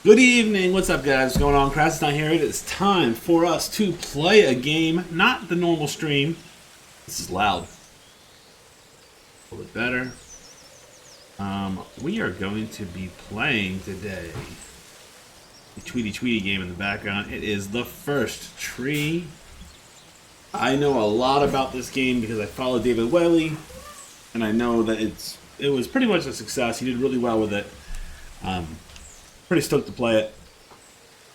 Good evening, what's up guys? What's going on? KRASS is not here. It is time for us to play a game, not the normal stream. This is loud. A little bit better. We are going to be playing today the Tweety game in the background. It is The First Tree. I know a lot about this game because I follow David Whaley, and I know that it was pretty much a success. He did really well with it. Pretty stoked to play it.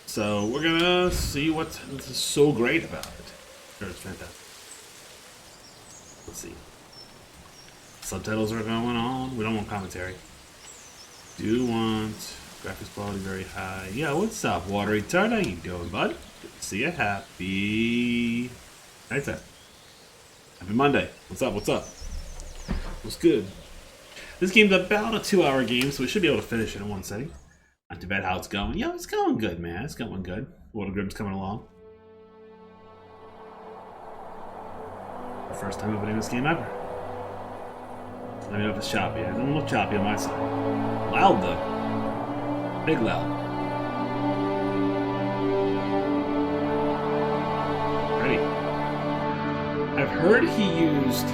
So we're gonna see what's so great about it. Sure, it's fantastic. Let's see. Subtitles are going on. We don't want commentary. Do want graphics quality very high. Yeah, what's up, Watery Tart? How you doing, bud? Good to see you. Happy nighttime. Happy Monday. What's up? What's up? What's good? This game's about a 2-hour game, so we should be able to finish it in one setting. Not too bad how it's going. Yeah, it's going good, man. It's going good. Grimm's coming along. The first time opening this game ever. Let me know if it's choppy. It doesn't look choppy on my side. Loud though. Big loud. Ready. I've heard he used...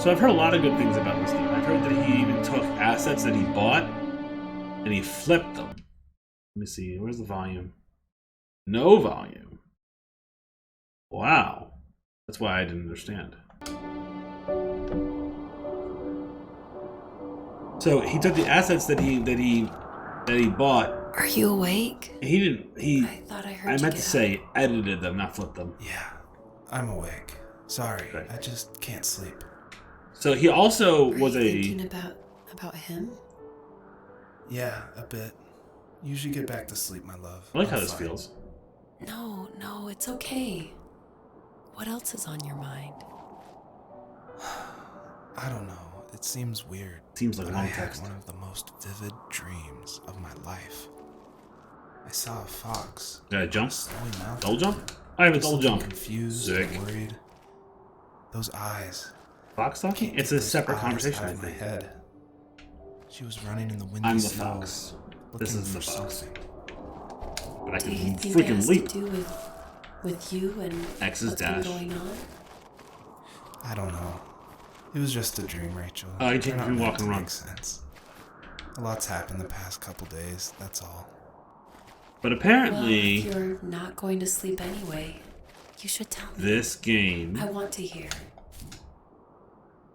So I've heard a lot of good things about this game. I've heard that he even took assets that he bought and he flipped them. Let me see. Where's the volume? No volume. Wow. That's why I didn't understand. So he took the assets that he bought. Are you awake? He didn't. I thought I heard. I meant to say edited them, not flipped them. Yeah, I'm awake. Sorry, I just can't sleep. So he also was thinking about him. Yeah, a bit. You should get back to sleep, my love. I like how this feels. No, it's okay. What else is on your mind? I don't know. It seems weird. Seems like a long I had text. one of the most vivid dreams of my life. I saw a fox. Jump? Snowy mountain. Double jump? I have a double jump. Confused Sick. and worried. Those eyes. Fox talking? It's a separate conversation, I in my think. head. She was running in the windy I'm the snow, fox. This looking is the for fox. something. But I Do can you think it freaking has leap. to do with you and X's what's dash. been going on? I don't know. It was just a dream, Rachel. Oh, you They're think not you can meant walk to and run. make sense. A lot's happened the past couple days, that's all. But Well, apparently, if you're not going to sleep anyway, you should tell me. this game... I want to hear.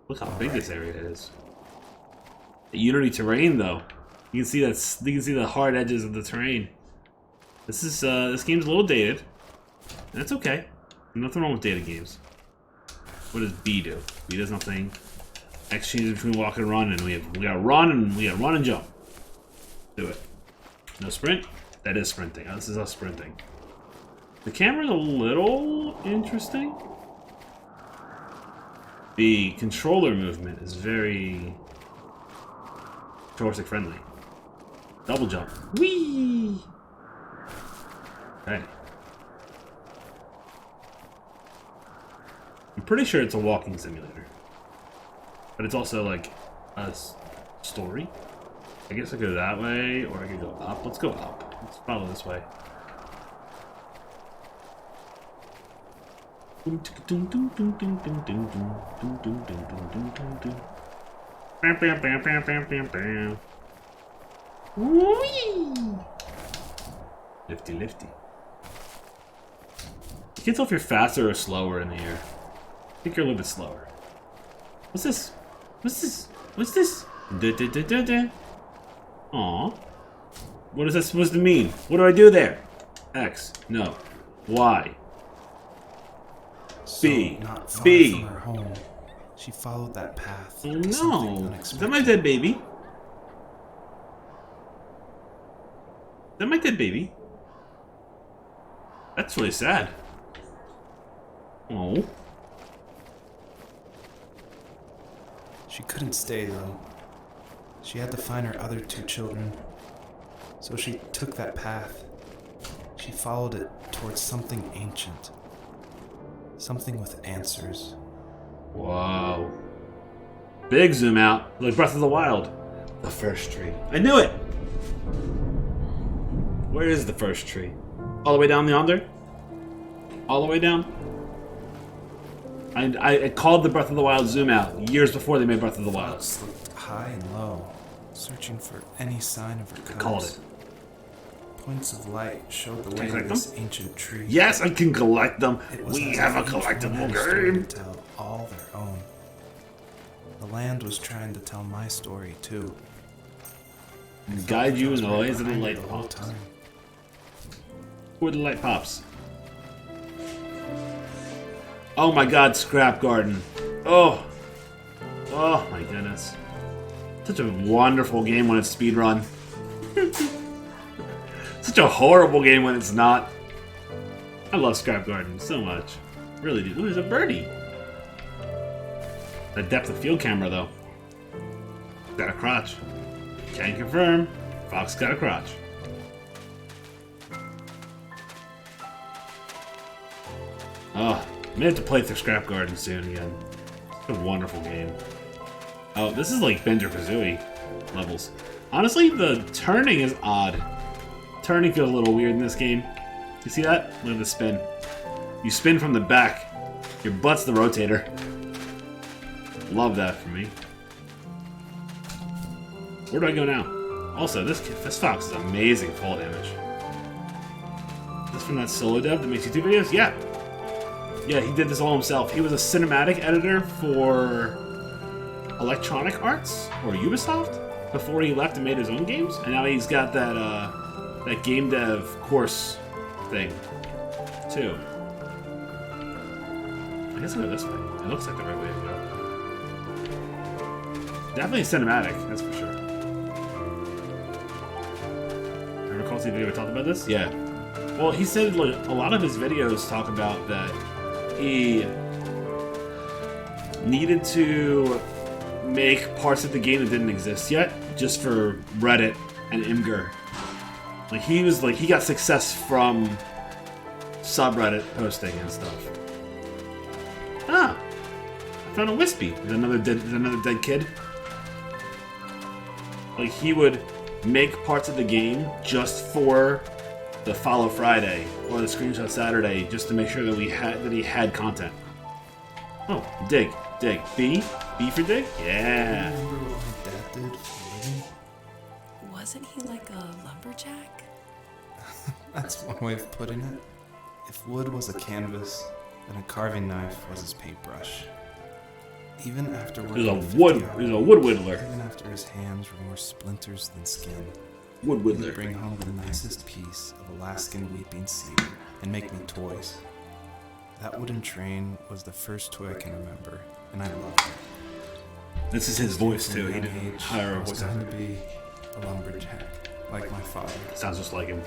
Look how big this area is. The Unity terrain, though. You can see that. You can see the hard edges of the terrain. This game's a little dated. And that's okay. Nothing wrong with dated games. What does B do? B does nothing. X changes between walk and run, and we got run and jump. Do it. No sprint. That is sprinting. Oh, this is us sprinting. The camera's a little interesting. The controller movement is very joystick friendly. Double jump. Whee! Okay. I'm pretty sure it's a walking simulator. But it's also like a story. I guess I could go that way, or I could go up. Let's go up. Let's follow this way. Lifty, lifty. You can't tell if you're faster or slower in the air. I think you're a little bit slower. What's this? What's this? What's this? Aww. What is that supposed to mean? What do I do there? X. No. Y. B. Not far B. from her home, she followed that path. Oh to something no. Is unexpected. that my dead baby? Is that my dead baby? That's really sad. Oh. She couldn't stay though. She had to find her other 2 children. So she took that path. She followed it towards something ancient. Something with answers. Whoa. Big zoom out. Like Breath of the Wild. The first tree. I knew it! Where is the first tree? All the way down yonder? All the way down? I called the Breath of the Wild zoom out years before they made Breath of the Wild. Thoughts looked high and low, searching for any sign of her I called cubs. it. Points of light showed the Can way I to collect this them? ancient tree. Yes, I can collect them. It was We as have a if each one collectible had a story game. to tell, all their own. The land was trying to tell my story too. And guide you in the ways of the Behind it light the whole pops. time. Who are the light pops? Oh my god, Scrap Garden. Oh. Oh my goodness. Such a wonderful game when it's speedrun. Such a horrible game when it's not. I love Scrap Garden so much. Really do. Ooh, there's a birdie. The depth of field camera though. Got a crotch. Can confirm. Fox got a crotch. Oh, I may have to play through Scrap Garden soon again. It's a wonderful game. Oh, this is like Banjo-Kazooie levels. Honestly, the turning is odd. Turning feels a little weird in this game. You see that? Look at the spin. You spin from the back. Your butt's the rotator. Love that for me. Where do I go now? Also, this fox is amazing fall damage. Is this from that solo dev that makes YouTube videos? Yeah. Yeah, he did this all himself. He was a cinematic editor for Electronic Arts or Ubisoft before he left and made his own games, and now he's got that that game dev course thing too. I guess I'll go this way. It looks like the right way to go. Definitely cinematic, that's for sure. I recall seeing a video we talked about this. Yeah. Well, he said like, a lot of his videos talk about that he needed to make parts of the game that didn't exist yet, just for Reddit and Imgur. Like he got success from subreddit posting and stuff. Ah, I found a Wispy. There's another dead kid. Like he would make parts of the game just for the Follow Friday or the Screenshot Saturday, just to make sure that he had content. Oh, dig. B for dig? Yeah. Remember what my dad did for a living? Wasn't he like a lumberjack? That's one way of putting it. If wood was a canvas, then a carving knife was his paintbrush. Even after He's working a 50 wood hours, whittler. even after his hands were more splinters than skin, Wood he'd whittler. bring home the nicest piece of Alaskan weeping cedar and make me toys. That wooden train was the first toy I can remember, and I loved it. This is his voice From a too. He young didn't age, hire I a was voice going actor. to be a lumberjack, like my father. Sounds just like him.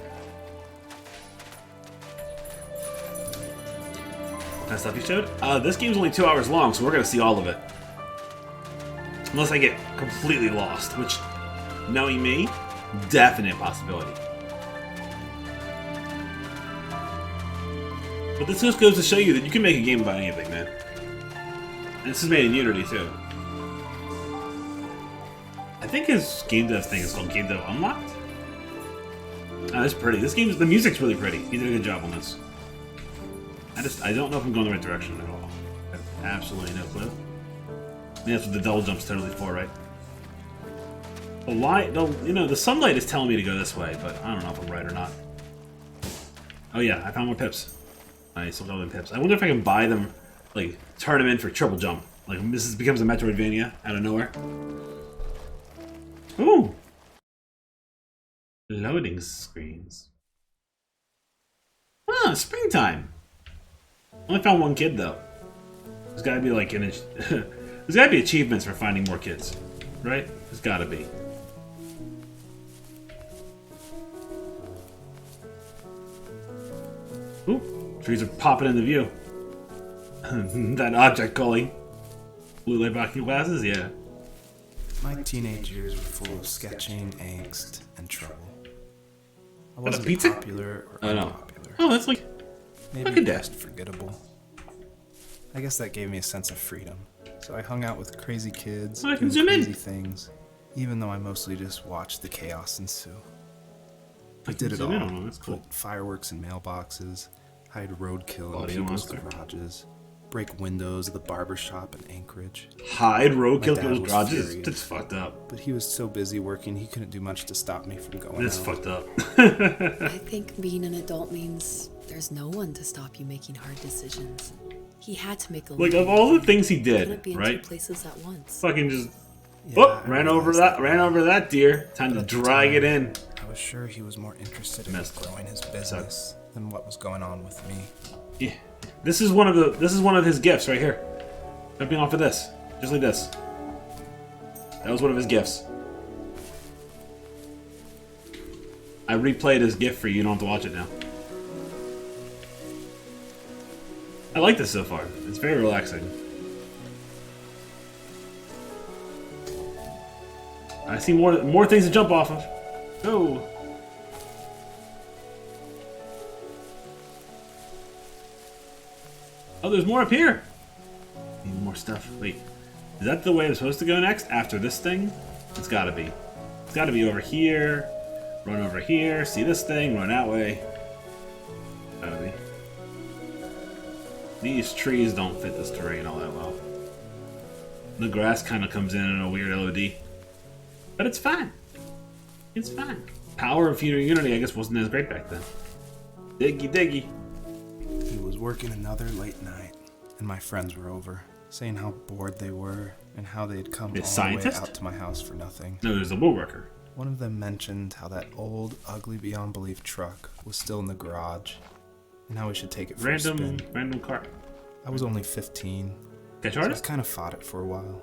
What kind of stuff you showed? This game's only 2 hours long, so we're gonna see all of it. Unless I get completely lost, which, knowing me, definite possibility. But this just goes to show you that you can make a game about anything, man. And this is made in Unity, too. I think his game dev thing is called Game Dev Unlocked. Oh, it's pretty. The music's really pretty. He did a good job on this. I don't know if I'm going the right direction at all. I have absolutely no clue. I think that's what the double jump's totally for, right? The light, the sunlight is telling me to go this way, but I don't know if I'm right or not. Oh yeah, I found more pips. Nice, I'm doubling pips. I wonder if I can buy them, like, turn them in for triple jump. Like, becomes a Metroidvania out of nowhere. Ooh! Loading screens. Ah, springtime! Only found one kid, though. There's gotta be, like, there's gotta be achievements for finding more kids. Right? There's gotta be. Ooh, trees are popping into view. That object calling. Blue light blocking glasses? Yeah. My teenage years were full of sketching, angst, and trouble. I a wasn't pizza? popular or Oh, no. unpopular. Oh, that's like... Maybe look at that. just forgettable. I guess that gave me a sense of freedom. So I hung out with crazy kids, Oh, I can doing zoom in. crazy things, even though I mostly just watched the chaos ensue. I did it all. That's cool. Put fireworks in mailboxes, hide roadkill in Audio people's monster. garages, break windows of the barber shop in Anchorage. Hide My roadkill dad people's was garages? furious. That's fucked up. But he was so busy working, he couldn't do much to stop me from going That's out. fucked up. I think being an adult means there's no one to stop you making hard decisions. He had to make a Like, living. of all the things he Couldn't be did, in right? 2 places at once. Fucking just, Yeah, oh, I ran over realized ran over that deer. Time to But at the drag it time, in. I was sure he was more interested in Missed. growing his business than what was going on with me. Yeah. This is one of his gifts right here. Jumping off of this. Just like this. That was one of his gifts. I replayed his gift for you. You don't have to watch it now. I like this so far. It's very relaxing. I see more things to jump off of. Go. Oh, there's more up here. Need more stuff. Wait, is that the way I'm supposed to go next? After this thing? It's gotta be. It's gotta be over here. Run over here. See this thing? Run that way. Gotta be. These trees don't fit this terrain all that well. The grass kind of comes in a weird LOD. But it's fine. It's fine. Power of Feudal Unity, I guess, wasn't as great back then. Diggy diggy. He was working another late night, and my friends were over, saying how bored they were and how they'd come all the way scientist? out to my house for nothing. No, there's a woodworker. One of them mentioned how that old, ugly beyond belief truck was still in the garage, and how we should take it for a spin. Random car. I was only 15, Catch so I artist? kind of fought it for a while.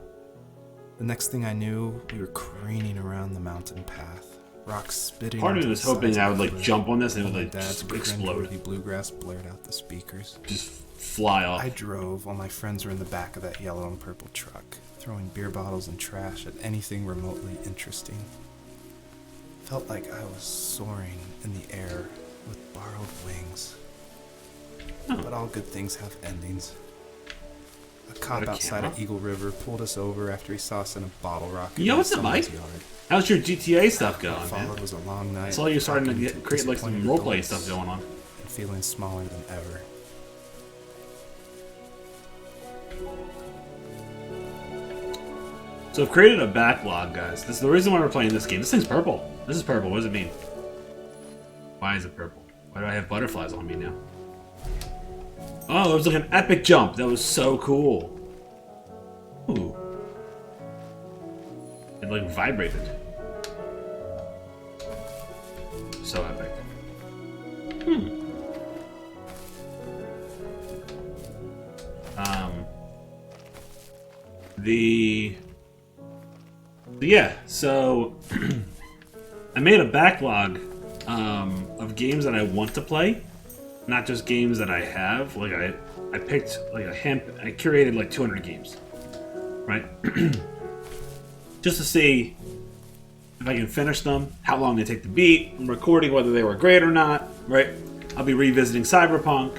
The next thing I knew, we were careening around the mountain path, rocks spitting. Part of onto me was the hoping sides I of would the like cliff, jump on this and it while would my like dad's just explode. cringeworthy bluegrass blared out the speakers. Just fly off. I drove while my friends were in the back of that yellow and purple truck, throwing beer bottles and trash at anything remotely interesting. Felt like I was soaring in the air with borrowed wings. Oh. But all good things have endings. A cop Got a outside camera? of Eagle River pulled us over after he saw us in a bottle rocket. Yo, in what's up, someone's Mike? yard. How's your GTA stuff going, What man? followed was a long night. I saw you starting to talking create like some disappointed roleplay adults stuff going on. and feeling smaller than ever. So I've created a backlog, guys. This is the reason why we're playing this game. This thing's purple. This is purple. What does it mean? Why is it purple? Why do I have butterflies on me now? Oh, it was like an epic jump. That was so cool. Ooh. It like vibrated. So epic. So I made a backlog of games that I want to play, not just games that I have. Like I picked like I curated like 200 games, right? Just to see if I can finish them, how long they take to beat, I'm recording whether they were great or not, right? I'll be revisiting Cyberpunk.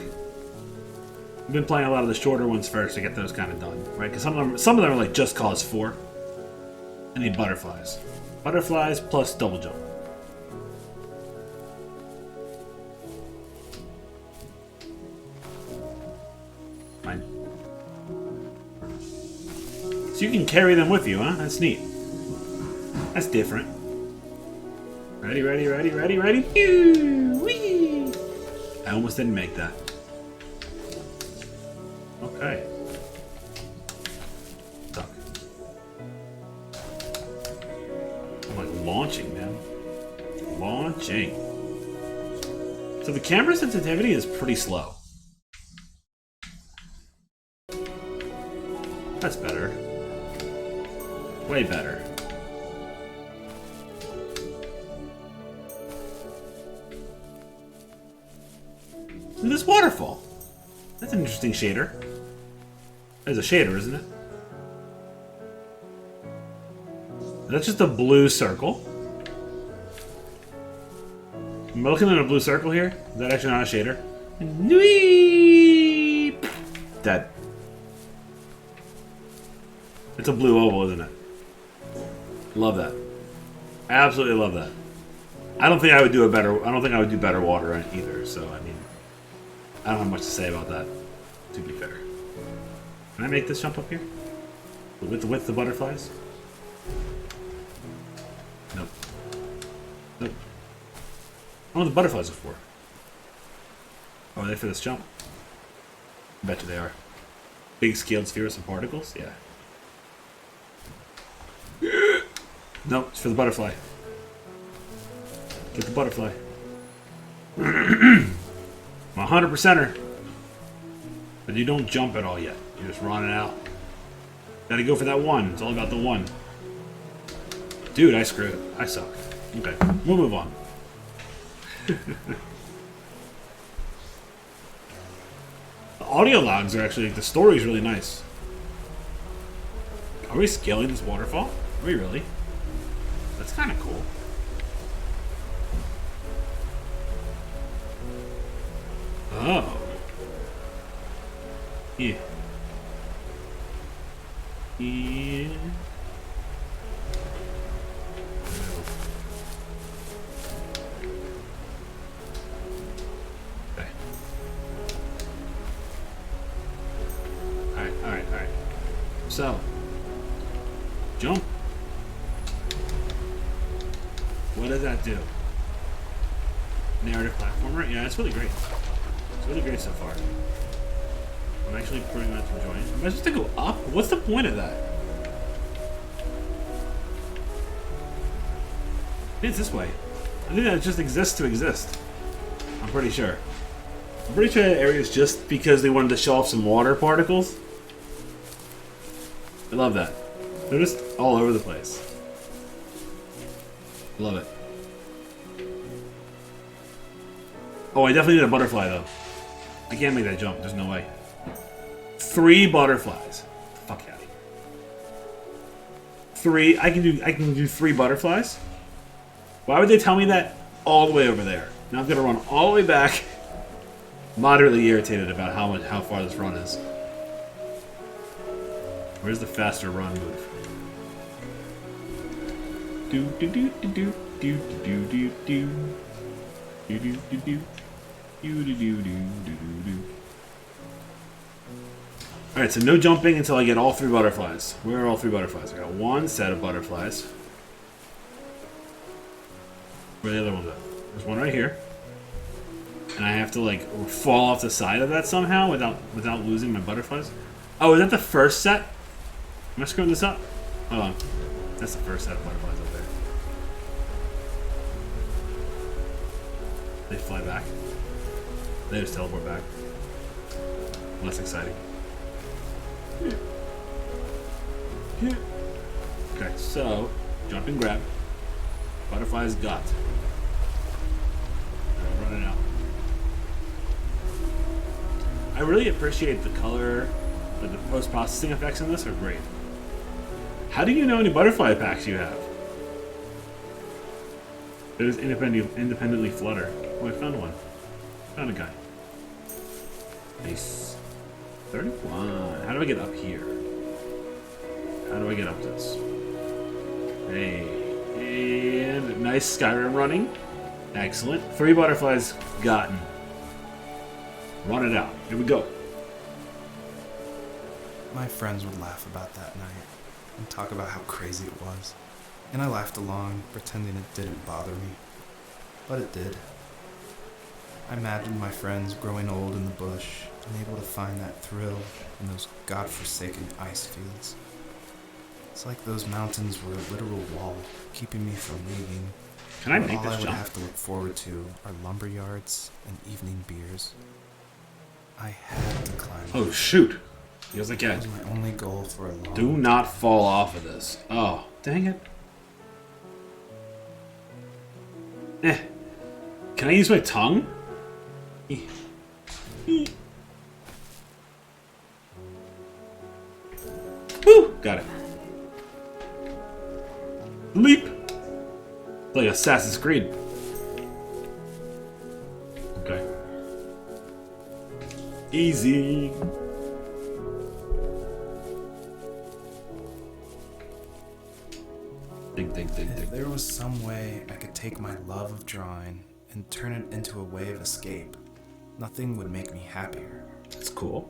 I've been playing a lot of the shorter ones first to get those kind of done, right? Because some of them are like Just Cause 4. I need butterflies. Butterflies plus double jump. Fine. So you can carry them with you, huh? That's neat. That's different. Ready, ready, ready, ready, ready. Pew! Whee! I almost didn't make that. Okay. Stuck. I'm like launching, man. Launching. So the camera sensitivity is pretty slow. That's better. Way better. And this waterfall. That's an interesting shader. There's a shader, isn't it? That's just a blue circle. Am I looking at a blue circle here? Is that actually not a shader? Nwee! Dead. It's a blue oval, isn't it? Love that. Absolutely love that. I don't think I would do better water on either. So I mean, I don't have much to say about that. To be fair, can I make this jump up here with the butterflies? Nope. Nope. I don't know what the butterflies are for. Oh, are they for this jump? I bet you they are. Big scaled spheres and particles? Yeah. Nope, it's for the butterfly. Get the butterfly. I'm a 100%er. But you don't jump at all yet. You're just running out. Gotta go for that one. It's all about the one. Dude, I screwed it. I suck. Okay, we'll move on. The audio logs are actually, the story is really nice. Are we scaling this waterfall? Are we really? That's kind of cool. Oh. Yeah. Yeah. Okay. Alright. So. Jump. What does that do? Narrative platformer? Yeah, it's really great. It's really great so far. I'm actually pretty much enjoying it. Am I supposed to go up? What's the point of that? It's this way. I think that just exists to exist. I'm pretty sure. I'm pretty sure that area is just because they wanted to show off some water particles. I love that. They're just all over the place. I love it. Oh, I definitely need a butterfly though. I can't make that jump. There's no way. 3 butterflies. Fuck out of here. 3. I can do 3 butterflies. Why would they tell me that all the way over there? Now I'm gonna run all the way back. Moderately irritated about how far this run is. Where's the faster run move? Do do do do do do do do do do do do do do do do do do. Alright, so no jumping until I get all 3 butterflies. Where are all 3 butterflies? I got 1 set of butterflies. Where are the other ones at? There's one right here. And I have to like fall off the side of that somehow without losing my butterflies. Oh, is that the first set? Am I screwing this up? Hold on. That's the first set of butterflies up there. They fly back. They just teleport back. Less exciting. Okay, so jump and grab. Butterflies got. I'm running out. I really appreciate the color, the post-processing effects in this are great. How do you know any butterfly packs you have? It is independently flutter. Oh, I found one. Found a guy. Nice. 31. How do I get up here? How do I get up this? Hey. And nice Skyrim running. Excellent. 3 butterflies gotten. Run it out. Here we go. My friends would laugh about that night and talk about how crazy it was. And I laughed along, pretending it didn't bother me. But it did. I imagined my friends growing old in the bush, unable to find that thrill in those godforsaken ice fields. It's like those mountains were a literal wall, keeping me from leaving. Can I make all this I would jump? have to look forward to are lumber yards and evening beers. I had to climb. Oh shoot! Feels like That it. was my only goal for a long Do not fall off of this. Oh, dang it. Can I use my tongue? Woo! Got it. Leap! Like Assassin's Creed. Okay. Easy. Dig, dig, dig, If dig. there was some way I could take my love of drawing and turn it into a way of escape, nothing would make me happier. That's cool.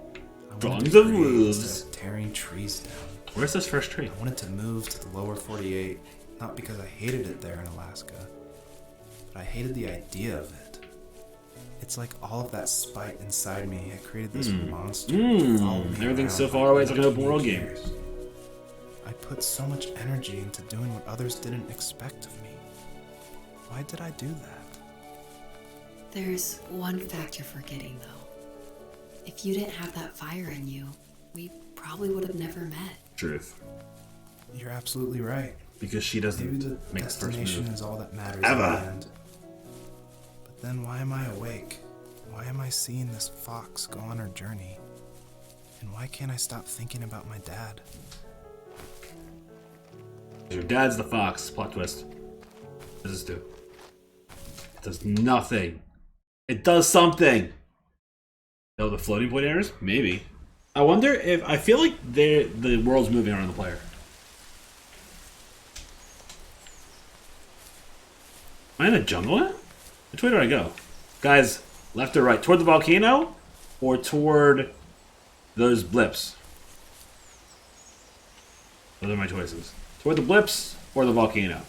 I wanted Drawings to of create wolves. instead of tearing trees down. Where's this first tree? I wanted to move to the lower 48, not because I hated it there in Alaska, but I hated the idea of it. It's like all of that spite inside me had created this monster to follow me Everything's around so for far away, it's like an open 18 world game. years. I put so much energy into doing what others didn't expect of me. Why did I do that? There's one fact you're forgetting, though. If you didn't have that fire in you, we probably would have never met. Truth. You're absolutely right. Because she Maybe doesn't the make the first destination move. is all that matters Ever. in the end. But then why am I awake? Why am I seeing this fox go on her journey? And why can't I stop thinking about my dad? Your dad's the fox. Plot twist. What does this do? It does nothing. It does something. No, the floating point errors? Maybe. I wonder if... I feel like the world's moving around the player. Am I in a jungle now? Which way do I go? Guys, left or right? Toward the volcano? Or toward those blips? Those are my choices. Toward the blips or the volcano?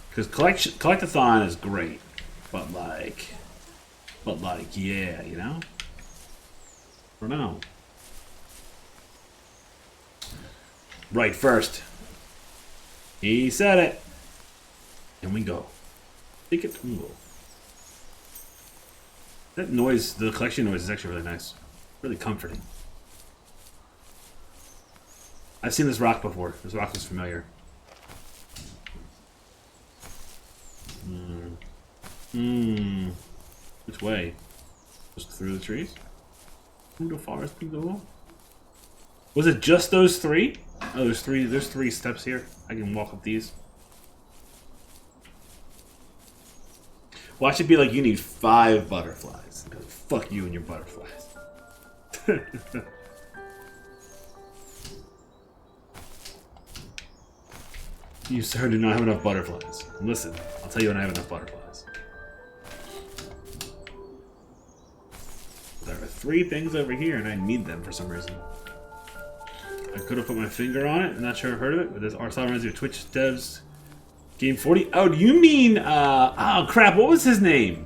Because collectathon is great. But like, yeah, you know? I don't know. Right first. He said it. And we go. Take it to go. That noise, the collection noise is actually really nice. Really comforting. I've seen this rock before. This rock is familiar. Which way? Just through the trees? Through the forest we go. Was it just those three? Oh, there's three steps here. I can walk up these. Watch it be like you need 5 butterflies. Fuck you and your butterflies. You, sir, do not have enough butterflies. Listen, I'll tell you when I have enough butterflies. There are 3 things over here, and I need them for some reason. I could have put my finger on it. I'm not sure I've heard of it, but this Arsenal reminds me of Twitch devs. Game 40. Oh, do you mean? Oh crap! What was his name?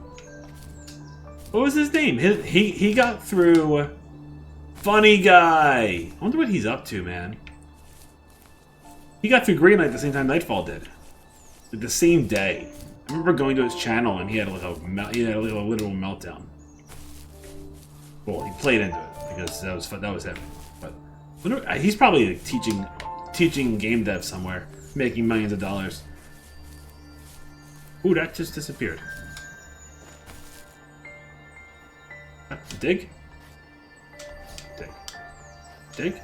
What was his name? He got through. Funny guy. I wonder what he's up to, man. He got through Green Light at the same time Nightfall did. Like the same day. I remember going to his channel and he had like a literal meltdown. Well, he played into it because that was fun. That was him. But he's probably like, teaching game dev somewhere, making millions of dollars. Ooh, that just disappeared. Dig? Dig. Dig?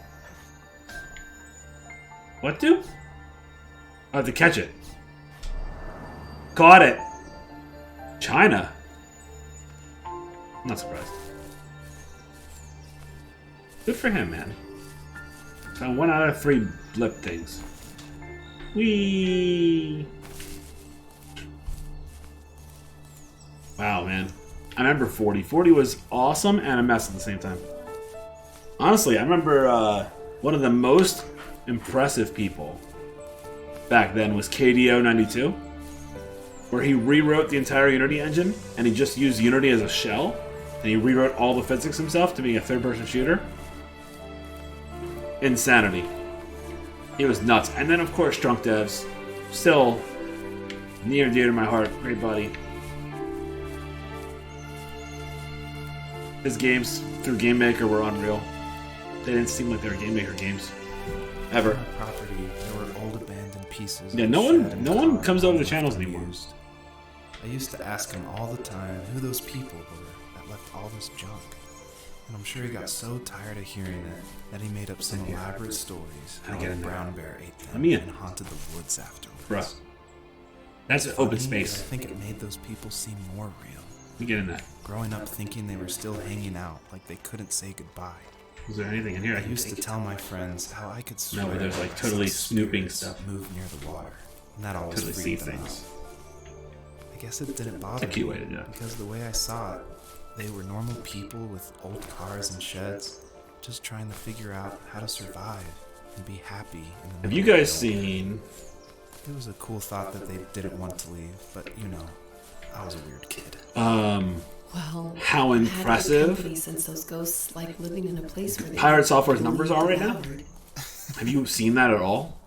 What do? I have to catch it. Caught it! China? I'm not surprised. Good for him, man. Found 1 out of 3 blip things. Whee! Wow, man. I remember 40. 40 was awesome and a mess at the same time. Honestly, I remember one of the most impressive people back then was KDO92, where he rewrote the entire Unity engine and he just used Unity as a shell and he rewrote all the physics himself to be a third-person shooter. Insanity. It was nuts. And then, of course, Drunk Devs. Still near and dear to my heart. Great buddy. His games through Game Maker were unreal. They didn't seem like they were Game Maker games. Ever. On my property, there were old abandoned pieces. Yeah, of no shed one and car comes over the all channels left anymore. unused. I used to ask him all the time who those people were that left all this junk. And I'm sure he got so tired of hearing it that he made up some elaborate stories how get a in there. brown bear ate them Let me in. and haunted the woods afterwards. Bruh. That's Funny, open but space. I think it made those people seem more real. We get in that. Growing up thinking they were still hanging out like they couldn't say goodbye. Is there anything in here I I can used to take? tell my friends how I could swear No, but there's like I totally saw snooping spirits stuff. move near the water, and that always Totally see freaked them things. out. I guess it didn't bother It's a cute me way to do it. because the way I saw it, they were normal people with old cars and sheds, just trying to figure out how to survive and be happy in the Have you middle of guys nowhere. seen? It was a cool thought that they didn't want to leave, but you know, I was a weird kid. Well, How I've had good impressive company since those ghosts like living in a place where they Pirate Software's don't numbers need are right now? devoured. Have you seen that at all?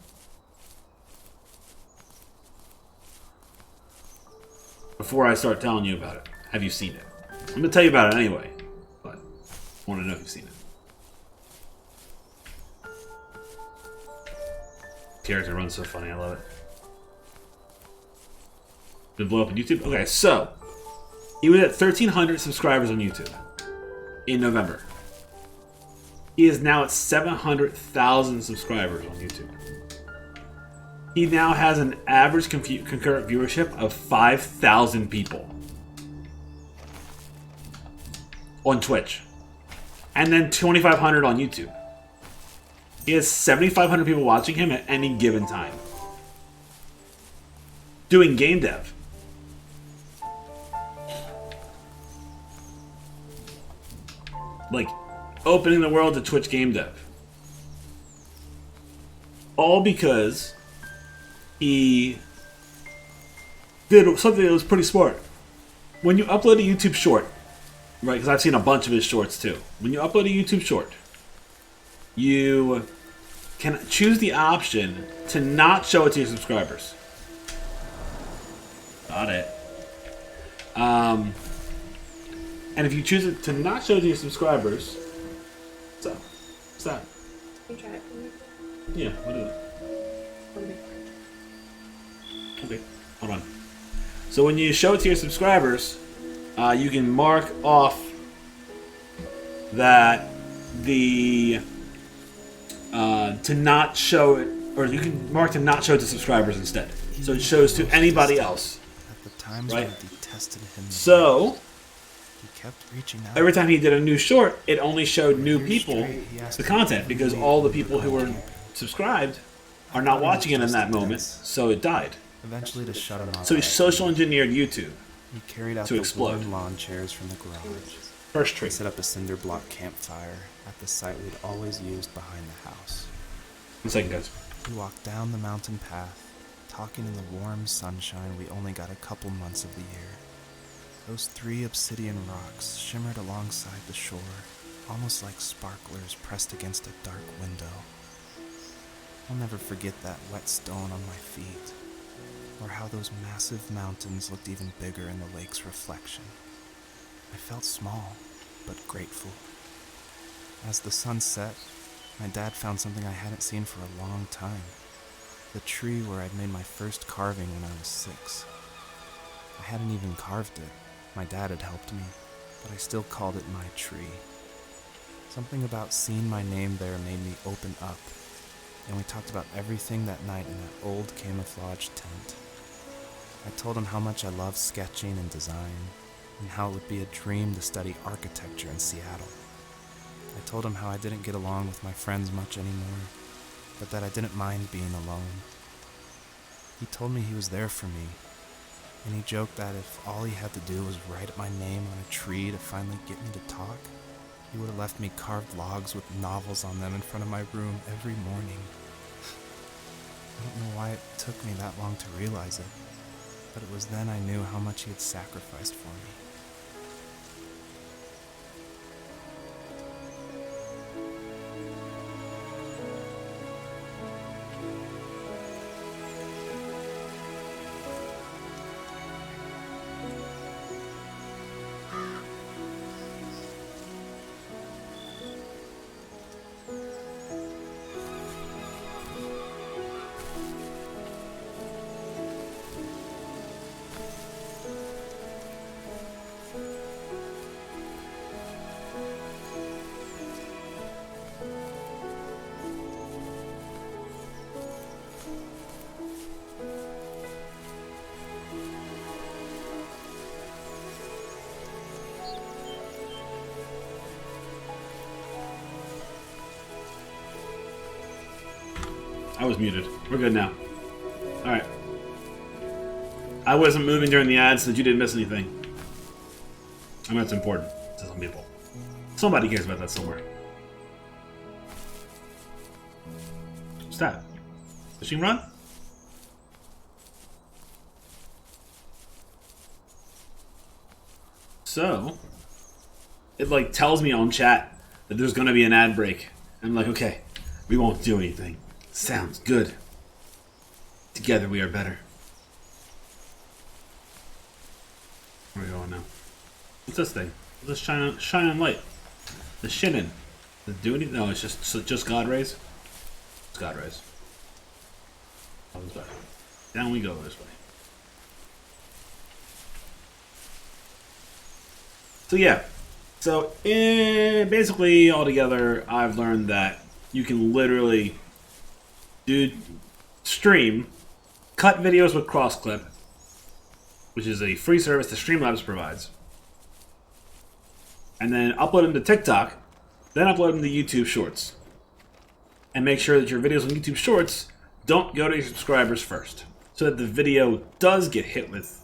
Before I start telling you about it, have you seen it? I'm gonna tell you about it anyway, but I want to know if you've seen it. Character runs so funny, I love it. Been blow up on YouTube? Okay, so he was at 1,300 subscribers on YouTube in November. He is now at 700,000 subscribers on YouTube. He now has an average concurrent viewership of 5,000 people on Twitch, and then 2,500 on YouTube. He has 7,500 people watching him at any given time, doing game dev. Like, opening the world to Twitch game dev. All because he did something that was pretty smart. When you upload a YouTube short, right, because I've seen a bunch of his shorts too. When you upload a YouTube short, you can choose the option to not show it to your subscribers. Got it. And if you choose it to not show it to your subscribers, what's that? Can you try it for me? Yeah, what is it? Okay, hold on. So when you show it to your subscribers, you can mark off that the to not show it, or you can mark to not show it to subscribers instead. So it shows to anybody else. At the times Right. when I detested him, So he kept reaching out. every time he did a new short, it only showed new people the content, because all the people who were subscribed are not watching it in that moment, so it died. Eventually, to shut him up, So he social engineered YouTube. he carried out to the explode. wooden lawn chairs from the garage. First He tree. set up a cinder block campfire at the site we'd always used behind the house. 1 second, guys. We walked down the mountain path, talking in the warm sunshine we only got a couple months of the year. Those 3 obsidian rocks shimmered alongside the shore, almost like sparklers pressed against a dark window. I'll never forget that wet stone on my feet, or how those massive mountains looked even bigger in the lake's reflection. I felt small, but grateful. As the sun set, my dad found something I hadn't seen for a long time. The tree where I'd made my first carving when I was 6. I hadn't even carved it. My dad had helped me, but I still called it my tree. Something about seeing my name there made me open up, and we talked about everything that night in that old camouflage tent. I told him how much I loved sketching and design, and how it would be a dream to study architecture in Seattle. I told him how I didn't get along with my friends much anymore, but that I didn't mind being alone. He told me he was there for me, and he joked that if all he had to do was write my name on a tree to finally get me to talk, he would have left me carved logs with novels on them in front of my room every morning. I don't know why it took me that long to realize it, but it was then I knew how much he had sacrificed for me. was muted. We're good now. Alright. I wasn't moving during the ads so that you didn't miss anything. I mean, that's important to some people. Somebody cares about that somewhere. What's that? Fishing rod? So, it like tells me on chat that there's gonna be an ad break. I'm like, okay, we won't do anything. Sounds good. Together we are better. Where are we going now? What's this thing? Let's shine on light. The shinin. Does it do anything? No, it's just God rays. It's God rays. Oh, this way. Down we go this way. So yeah. So basically, altogether, I've learned that you can literally stream, cut videos with crossclip, which is a free service that Streamlabs provides, and then upload them to TikTok, then upload them to YouTube Shorts, and make sure that your videos on YouTube Shorts don't go to your subscribers first, so that the video does get hit with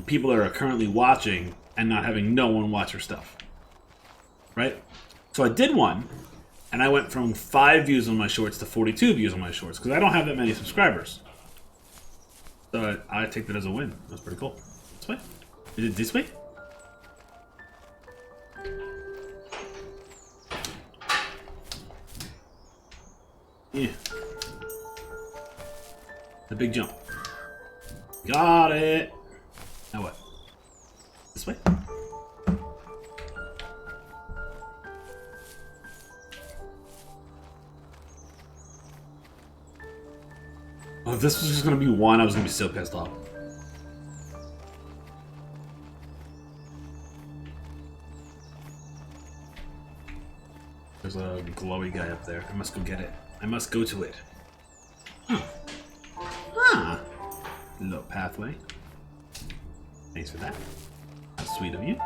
people that are currently watching and not having no one watch your stuff. Right? So I did one, and I went from 5 views on my shorts to 42 views on my shorts, because I don't have that many subscribers. So I take that as a win. That's pretty cool. This way? Is it this way? Yeah. The big jump. Got it! Now what? This way? Oh, if this was just gonna be one, I was gonna be so pissed off. There's a glowy guy up there. I must go get it. I must go to it. Huh. Ah! Little pathway. Thanks for that. How sweet of you.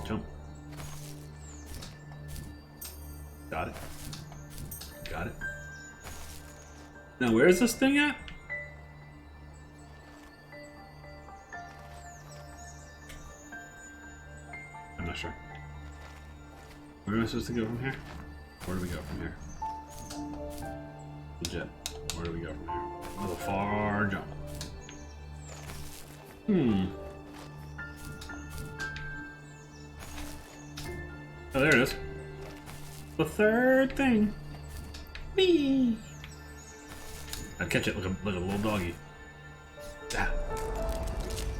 Jump. Got it. Got it. Now, where is this thing at? I'm not sure. Where am I supposed to go from here? Where do we go from here? Legit. Where do we go from here? With a far jump. Oh, there it is. The third thing. Whee! I'd catch it like a little doggy. Ah.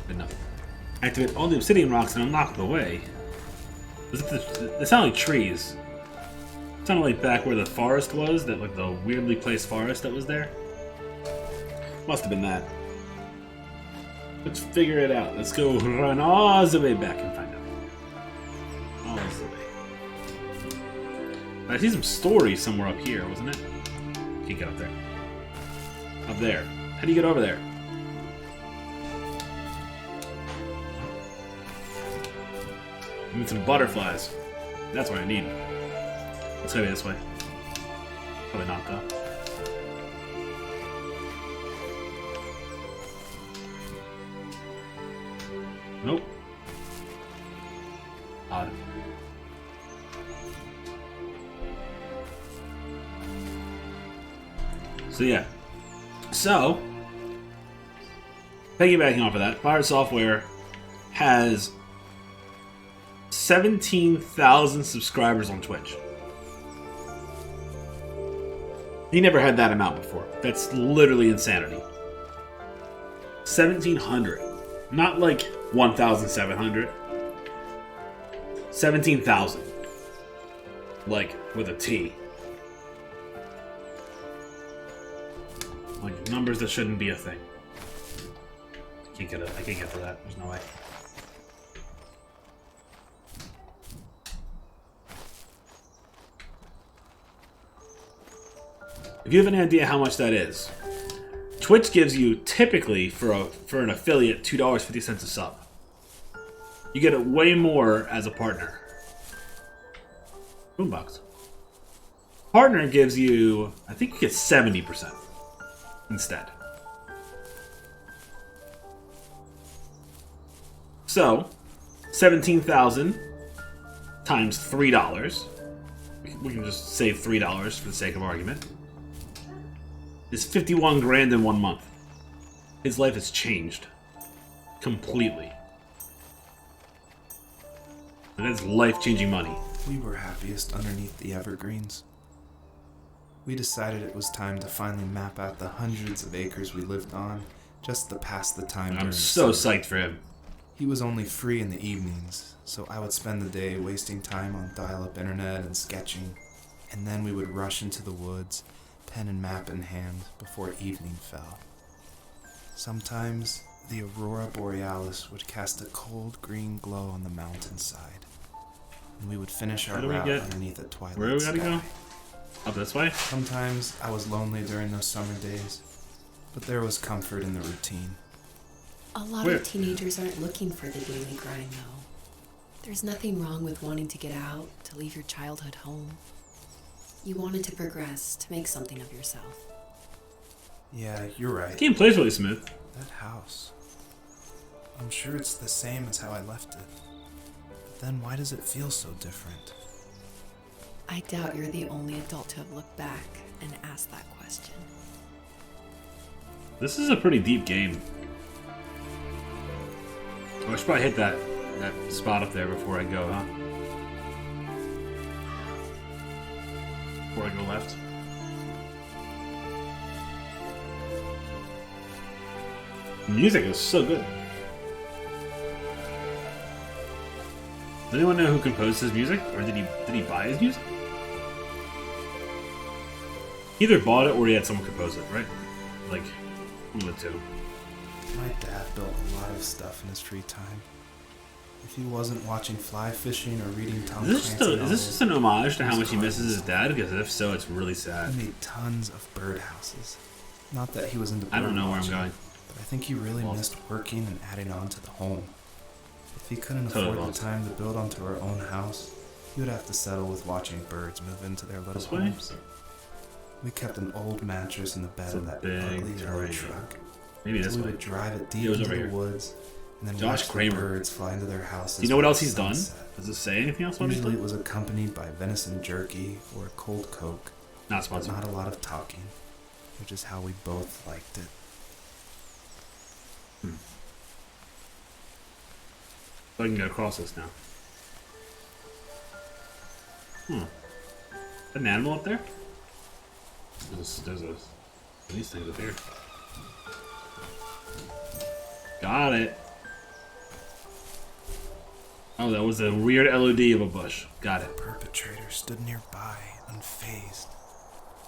Good enough. Activate all the obsidian rocks and unlock the way. They sound like trees. It sounded like back where the forest was, that like the weirdly placed forest that was there. Must have been that. Let's figure it out. Let's go run all the way back and find out. All the way. I see some stories somewhere up here, wasn't it? Can't get up there. Up there. How do you get over there? I need some butterflies. That's what I need. Let's go this way. Probably not, though. Nope. Odd. So yeah. So, piggybacking off of that, Fire Software has 17,000 subscribers on Twitch. He never had that amount before. That's literally insanity. 1,700. Not like 1,700. 17,000. Like, with a T. Like, numbers that shouldn't be a thing. I can't get to that. There's no way. If you have any idea how much that is, Twitch gives you typically for an affiliate $2.50 a sub. You get it way more as a partner. Boombox. Partner gives you, I think you get 70% instead. So, 17,000 times $3. We can just save $3 for the sake of argument. Is 51 grand in 1 month. His life has changed completely. That is life-changing money. We were happiest underneath the evergreens. We decided it was time to finally map out the hundreds of acres we lived on, just to pass the time. I'm so psyched for him. He was only free in the evenings, so I would spend the day wasting time on dial-up internet and sketching, and then we would rush into the woods, pen and map in hand, before evening fell. Sometimes, the aurora borealis would cast a cold green glow on the mountainside, and we would finish our route underneath a twilight Where do we gotta sky. go? Up this way? Sometimes I was lonely during those summer days, but there was comfort in the routine. A lot of teenagers aren't looking for the daily grind, though. There's nothing wrong with wanting to get out, to leave your childhood home. You wanted to progress, to make something of yourself. Yeah, you're right. The game plays really smooth. That house. I'm sure it's the same as how I left it. But then why does it feel so different? I doubt you're the only adult to have looked back and asked that question. This is a pretty deep game. Oh, I should probably hit that spot up there before I go, huh? Before I go left. The music is so good. Does anyone know who composed his music? Or did he buy his music? He either bought it or he had someone compose it, right? Like, one of the two. My dad built a lot of stuff in his free time. If he wasn't watching fly fishing or reading Tom Clancy novels, is this just an homage to how much he misses his dad? Because if so, it's really sad. He made tons of birdhouses. Not that he was into bird I don't know where I'm watching, going. but I think he really missed working and adding on to the home. If he couldn't Totally afford lost. the time to build onto our own house, he would have to settle with watching birds move into their little This way? homes. We kept an old mattress in the bed It's a of that big ugly yellow terrain. truck. Maybe this We way. would drive it deep It was into over the here. woods, and then Josh watch the Kramer. birds fly into their houses. Do you know what with else the he's done? sunset. Does it say anything else on Usually it? it was accompanied by venison jerky or a cold Coke, Not but sponsored. not a lot of talking, which is how we both liked it. So I can go across this now. An animal up there? There's these things up here. Got it. Oh, that was a weird LOD of a bush. Got it. The perpetrator stood nearby, unfazed,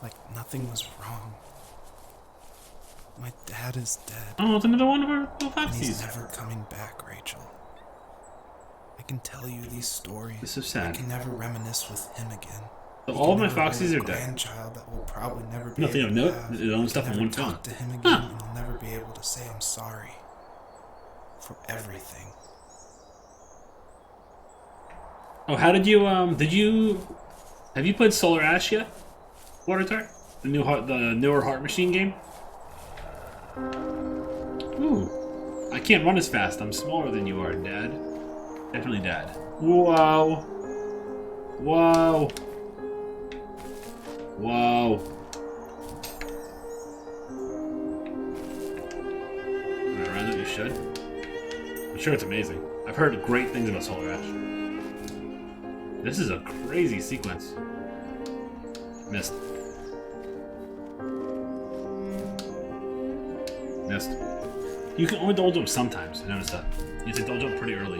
like nothing was wrong. My dad is dead, Oh, it's another one of our little and he's foxies. never coming back, Rachel. I can tell you these stories. This is I sad. can never reminisce with him again. So He all of can my never foxies bear are a dead. grandchild that will probably never be Nothing of able to note. have. It owns stuff Never in one talk phone. to him again, Huh. and he'll never be able to say I'm sorry for everything. Oh, how did you have you played Solar Ash yet? Water Tart? The newer Heart Machine game? Ooh. I can't run as fast. I'm smaller than you are, Dad. Definitely Dad. Whoa. Whoa. Whoa. Am I around it? You should. I'm sure it's amazing. I've heard great things about Solar Ash. This is a crazy sequence. Missed. Missed. You can only double jump sometimes. I noticed that. You have to double jump pretty early.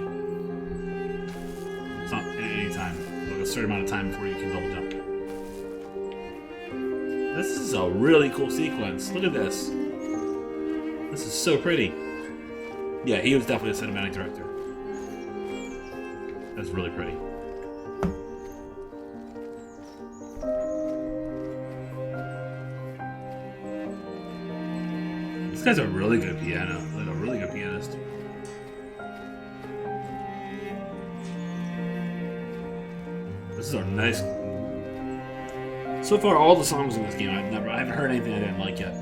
It's not at any time. There's like a certain amount of time before you can double jump. This is a really cool sequence. Look at this. This is so pretty. Yeah, he was definitely a cinematic director. That's really pretty. This guy's a really good piano, like a really good pianist. This is a nice So far, all the songs in this game, I haven't heard anything I didn't like yet.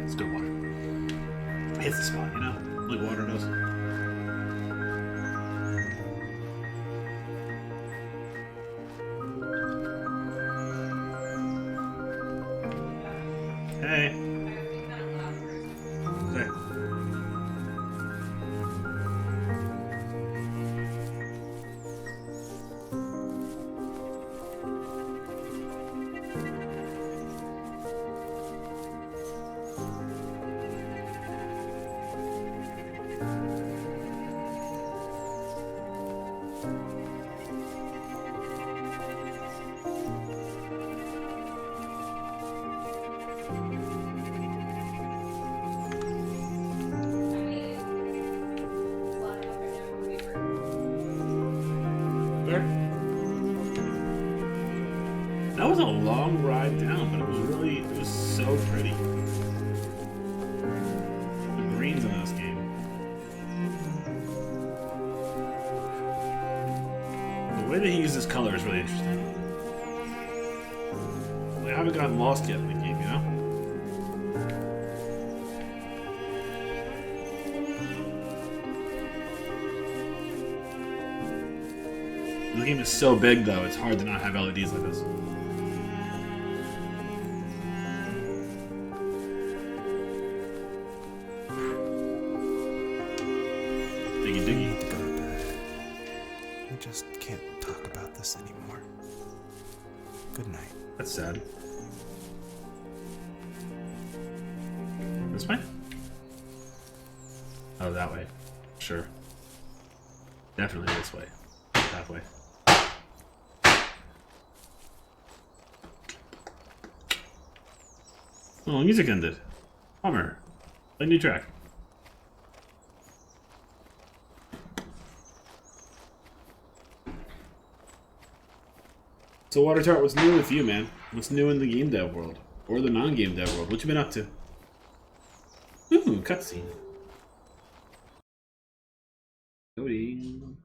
It's good water. It hits the spot, you know, like water does. Hey. There. That was a long ride down, but it was so pretty. The greens in this game. The way that he uses color is really interesting. Like, I haven't gotten lost yet in the game, you know? The game is so big, though, it's hard to not have LEDs like this. Diggy diggy. I need to go to bed. I just can't talk about this anymore. Good night. That's sad. This way? Oh, that way. Sure. Definitely this way. That way. Oh, music ended. Bummer. Play a new track. So, Water Tart, what's new with you, man? What's new in the game dev world? Or the non-game dev world? What you been up to? Ooh, cutscene. Loading.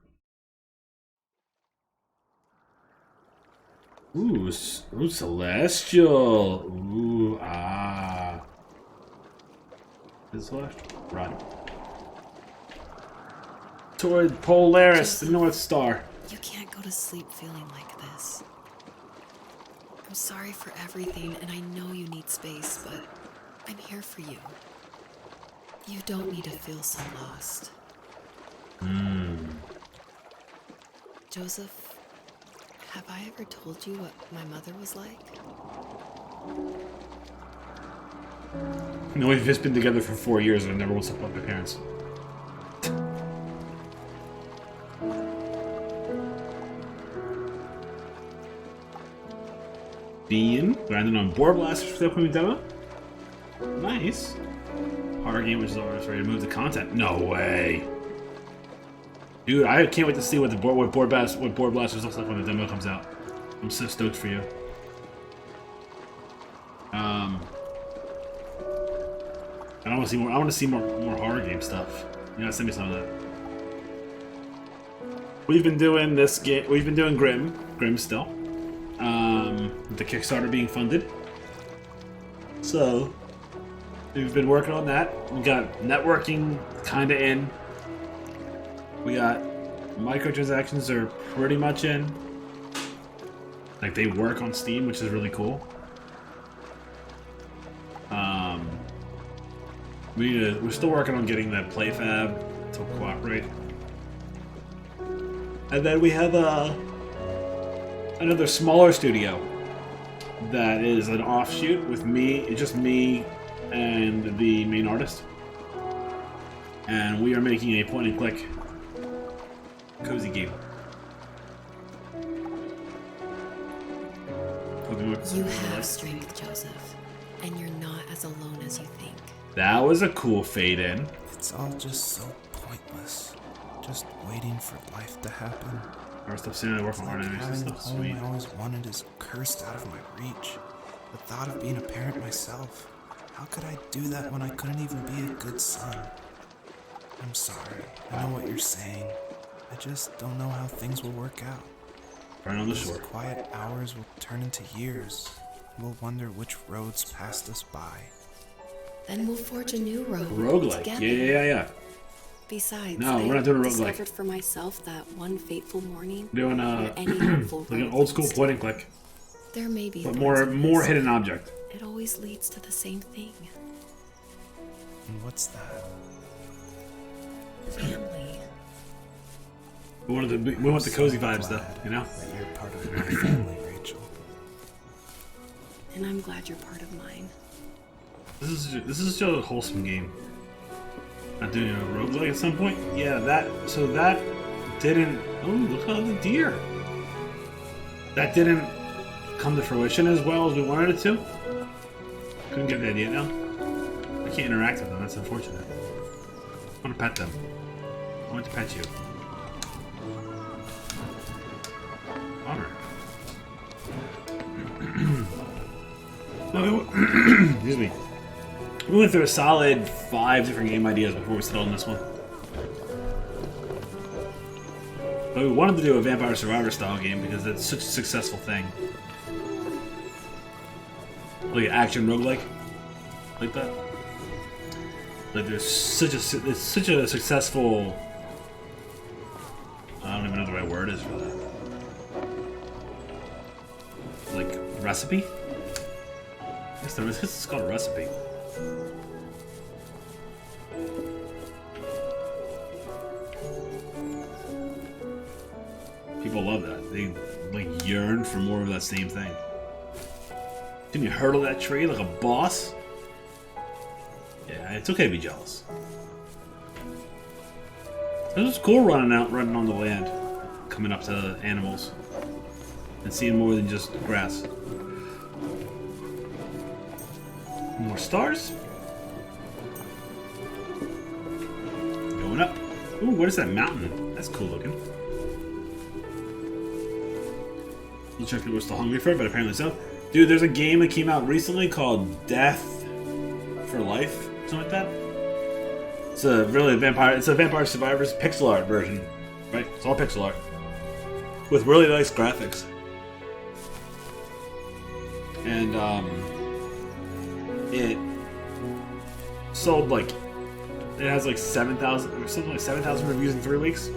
Ooh, ooh, Celestial. Ooh, ah. Is it Celestial? Run. Toward Polaris, the North Star. You can't go to sleep feeling like this. I'm sorry for everything, and I know you need space, but I'm here for you. You don't need to feel so lost. Joseph, have I ever told you what my mother was like? No, we've just been together for 4 years and I never once talked about my parents. Bean, grinding on Board Blasters for the upcoming demo. Nice. Horror game which is always ready to move the content. No way. Dude, I can't wait to see what Board Blasters looks like when the demo comes out. I'm so stoked for you. And I want to see more. I want to see more horror game stuff. You gotta send me some of that. We've been doing this game. We've been doing Grimm still. The Kickstarter being funded. So we've been working on that. We got networking kind of in. We got microtransactions are pretty much in. Like they work on Steam, which is really cool. We're still working on getting that PlayFab to cooperate. And then we have another smaller studio that is an offshoot with me, just me and the main artist. And we are making a point-and-click cozy game. You have strength, Joseph, and you're not as alone as you think. That was a cool fade in. It's all just so pointless. Just waiting for life to happen. Our stuff soon. I work on hard animation Having the stuff. home Sweet. I always wanted is cursed out of my reach. The thought of being a parent myself, How could I do that when I couldn't even be a good son? I'm sorry. I know what you're saying. I just don't know how things will work out. Right on the These shore. quiet hours will turn into years. We'll wonder which roads passed us by. Then we'll forge a new road Roguelike. together. Yeah. Besides, No, we're not doing a roguelike. I discovered for myself that one fateful morning, Doing where any hopeful like an road old school leads to- point and click, There may be but things more in this. hidden object. It always leads to the same thing. And what's that? Family. We want the cozy vibes though, you know. That you're part of my family, Rachel. And I'm glad you're part of mine. This is still a wholesome game. Not doing a roguelike at some point. Yeah, that didn't. Oh, look at the deer. That didn't come to fruition as well as we wanted it to. Couldn't get the idea down. I can't interact with them. That's unfortunate. I want to pet them. I want to pet you. Bummer. Excuse me. We went through a solid 5 different game ideas before we settled on this one. But we wanted to do a Vampire Survivor style game because it's such a successful thing. Like an action roguelike. Like that. Like it's such a successful. I don't even know the right word is for that. Like recipe? I guess it's called a recipe. People love that. They like yearn for more of that same thing. Can you hurdle that tree like a boss? Yeah, it's okay to be jealous. It was cool running on the land, coming up to animals, and seeing more than just grass. More stars. Going up. Ooh, what is that mountain? That's cool looking. Looks like we're still hungry for it, but apparently so. Dude, there's a game that came out recently called Death for Life, something like that. It's a Vampire Survivors pixel art version, right? It's all pixel art with really nice graphics. And it sold like it has like 7,000 or something like 7,000 reviews in 3 weeks.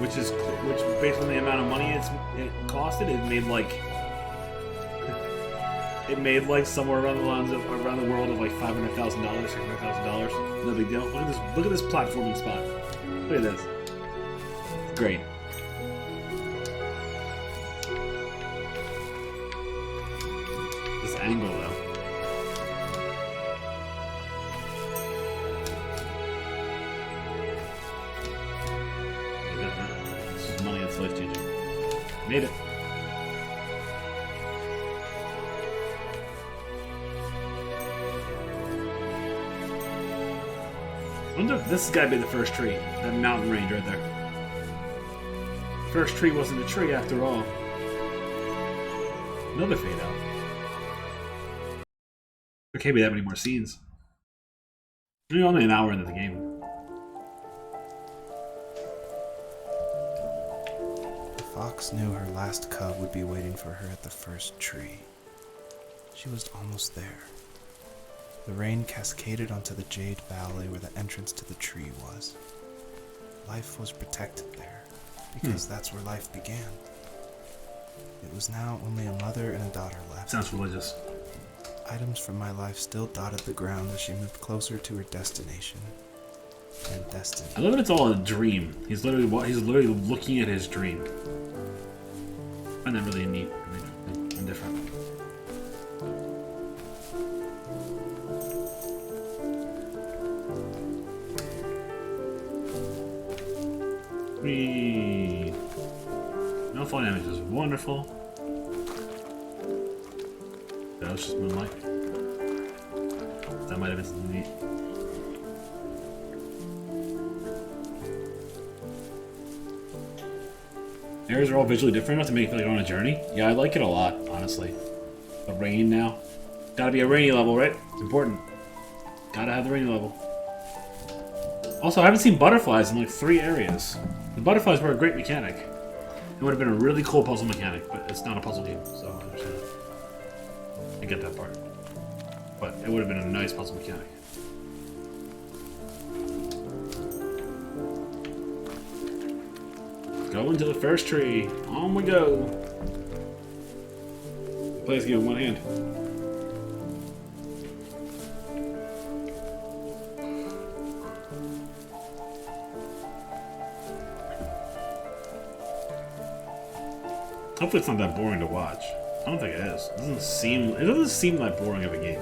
Which based on the amount of money it costed, it made like somewhere around the lines of around the world of like $500,000, $600,000. No big deal. Look at this platforming spot. Look at this. It's great. This angle though. This is money that's life changing. Made it. I wonder if this guy be the first tree. That mountain range right there. First tree wasn't a tree after all. Another fade out. There can't be that many more scenes. We're only an hour into the game. The fox knew her last cub would be waiting for her at the first tree. She was almost there. The rain cascaded onto the jade valley where the entrance to the tree was. Life was protected there, because that's where life began. It was now only a mother and a daughter left. Sounds religious. Items from my life still dotted the ground as she moved closer to her destination. And destiny. I love that it's all a dream. He's literally looking at his dream. I find that really neat and different. No fall damage is wonderful. That was just moonlight. That might have been something neat. Areas are all visually different enough to make it feel like you're on a journey. Yeah, I like it a lot, honestly. The rain now. Gotta be a rainy level, right? It's important. Gotta have the rainy level. Also, I haven't seen butterflies in like 3 areas. The butterflies were a great mechanic. It would have been a really cool puzzle mechanic, but it's not a puzzle game, so I understand. I get that part. But it would have been a nice puzzle mechanic. Go into the first tree. On we go. Play this game with one hand. Hopefully it's not that boring to watch. I don't think it is. It doesn't seem that boring of a game.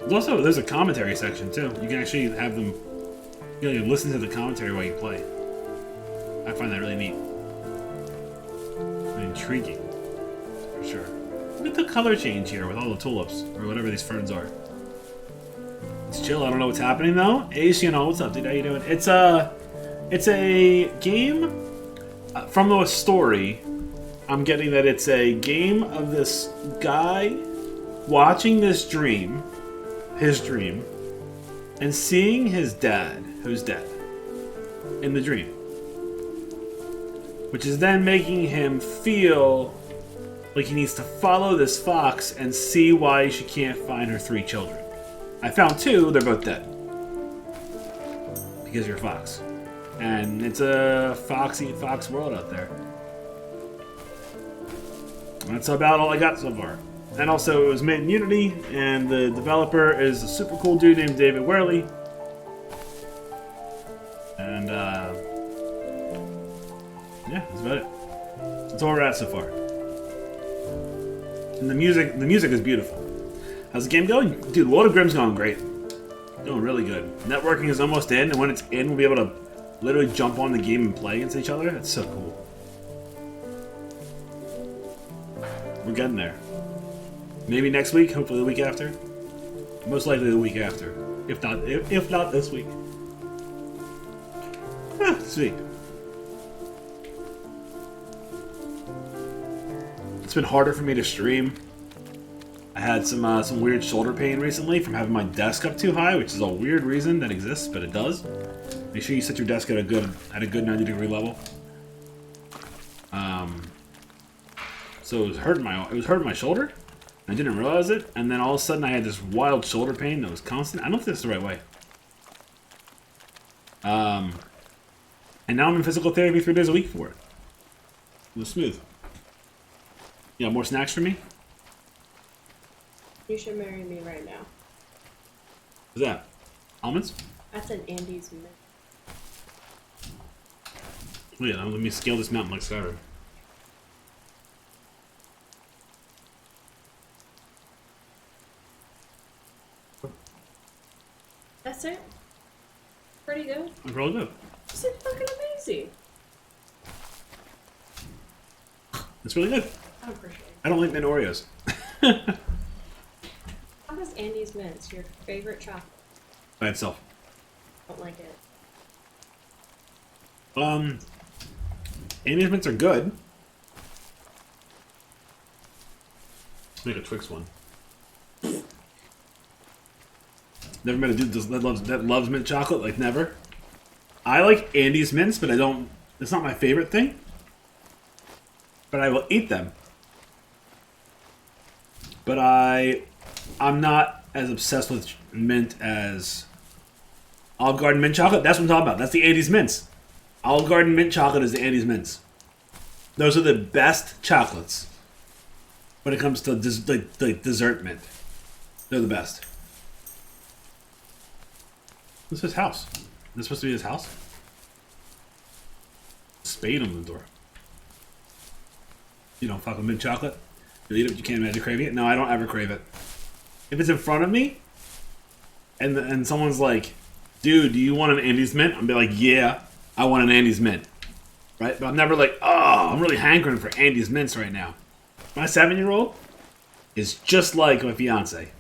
There's a commentary section too. You can actually have them, you can listen to the commentary while you play. I find that really neat. And intriguing, for sure. Look at the color change here with all the tulips, or whatever these ferns are. It's chill. I don't know what's happening though. Ace, what's up, dude? How you doing? It's a game from the story. I'm getting that it's a game of this guy watching this dream, his dream, and seeing his dad, who's dead, in the dream. Which is then making him feel like he needs to follow this fox and see why she can't find her 3 children. I found 2, they're both dead. Because you're a fox. And it's a foxy fox world out there. That's about all I got so far. And also, it was made in Unity, and the developer is a super cool dude named David Worley. And, yeah, that's about it. That's all we're at so far. And the music is beautiful. How's the game going? Dude, World of Grimm's going great. Going really good. Networking is almost in, and when it's in, we'll be able to literally jump on the game and play against each other. It's so cool. We're getting there. Maybe next week, hopefully the week after. Most likely the week after. If not this week. Ah, sweet. It's been harder for me to stream. I had some weird shoulder pain recently from having my desk up too high, which is a weird reason that exists, but it does. Make sure you set your desk at a good 90-degree level. So it was hurting my shoulder. I didn't realize it, and then all of a sudden I had this wild shoulder pain that was constant. I don't think that's the right way. And now I'm in physical therapy 3 days a week for it. It was smooth. Yeah, more snacks for me? You should marry me right now. What's that? Almonds? That's an Andes mint. Wait, let me scale this mountain like Skyrim. That's it? Pretty good? I'm probably good. This is fucking amazing. It's really good. I appreciate it. I don't like mint Oreos. How does Andes Mints your favorite chocolate? By itself. Don't like it. Andes mints are good. Let's make a Twix one. Never met a dude that loves mint chocolate, like never. I like Andes mints, but I don't. It's not my favorite thing. But I will eat them. But I'm not as obsessed with mint as Olive Garden mint chocolate. That's what I'm talking about. That's the Andes mints. Olive Garden mint chocolate is the Andes mints. Those are the best chocolates when it comes to dessert mint. They're the best. This is his house. Is this supposed to be his house? Spade on the door. You don't fuck with mint chocolate? You eat it, but you can't imagine craving it? No, I don't ever crave it. If it's in front of me, and someone's like, dude, do you want an Andes mint? I'm be like, yeah, I want an Andes mint. Right? But I'm never like, oh, I'm really hankering for Andes mints right now. My 7-year-old is just like my fiance.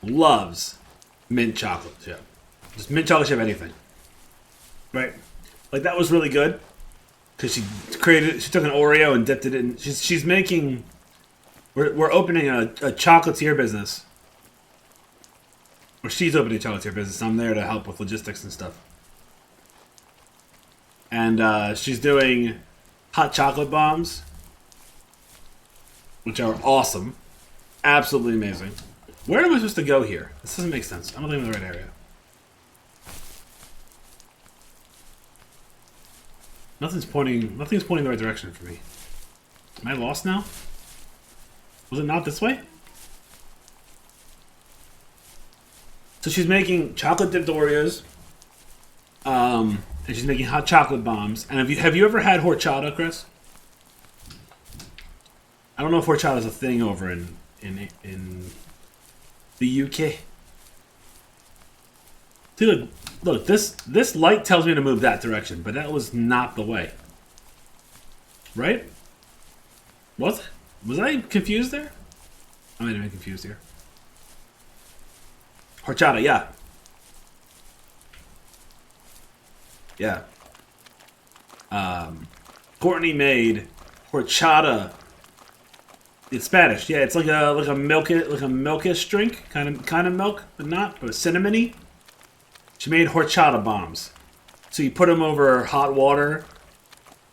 Loves mint chocolate chip. Just mint chocolate chip anything. Right? Like that was really good because she took an Oreo and dipped it in. She's making. We're opening a chocolatier business. Or she's opening a chocolatier business. I'm there to help with logistics and stuff. And she's doing hot chocolate bombs, which are awesome. Absolutely amazing. Where am I supposed to go here? This doesn't make sense. I don't think I'm in the right area. Nothing's pointing in the right direction for me. Am I lost now? Was it not this way? So she's making chocolate dipped Oreos. And she's making hot chocolate bombs. And have you ever had horchata, Chris? I don't know if horchata is a thing over in the UK. Dude, look, this light tells me to move that direction, but that was not the way. Right? What? Was I confused there? I might have been confused here. Horchata, yeah. Yeah. Courtney made horchata. It's Spanish. Yeah, it's like a milkish drink, kind of milk, but not, but cinnamony. She made horchata bombs. So you put them over hot water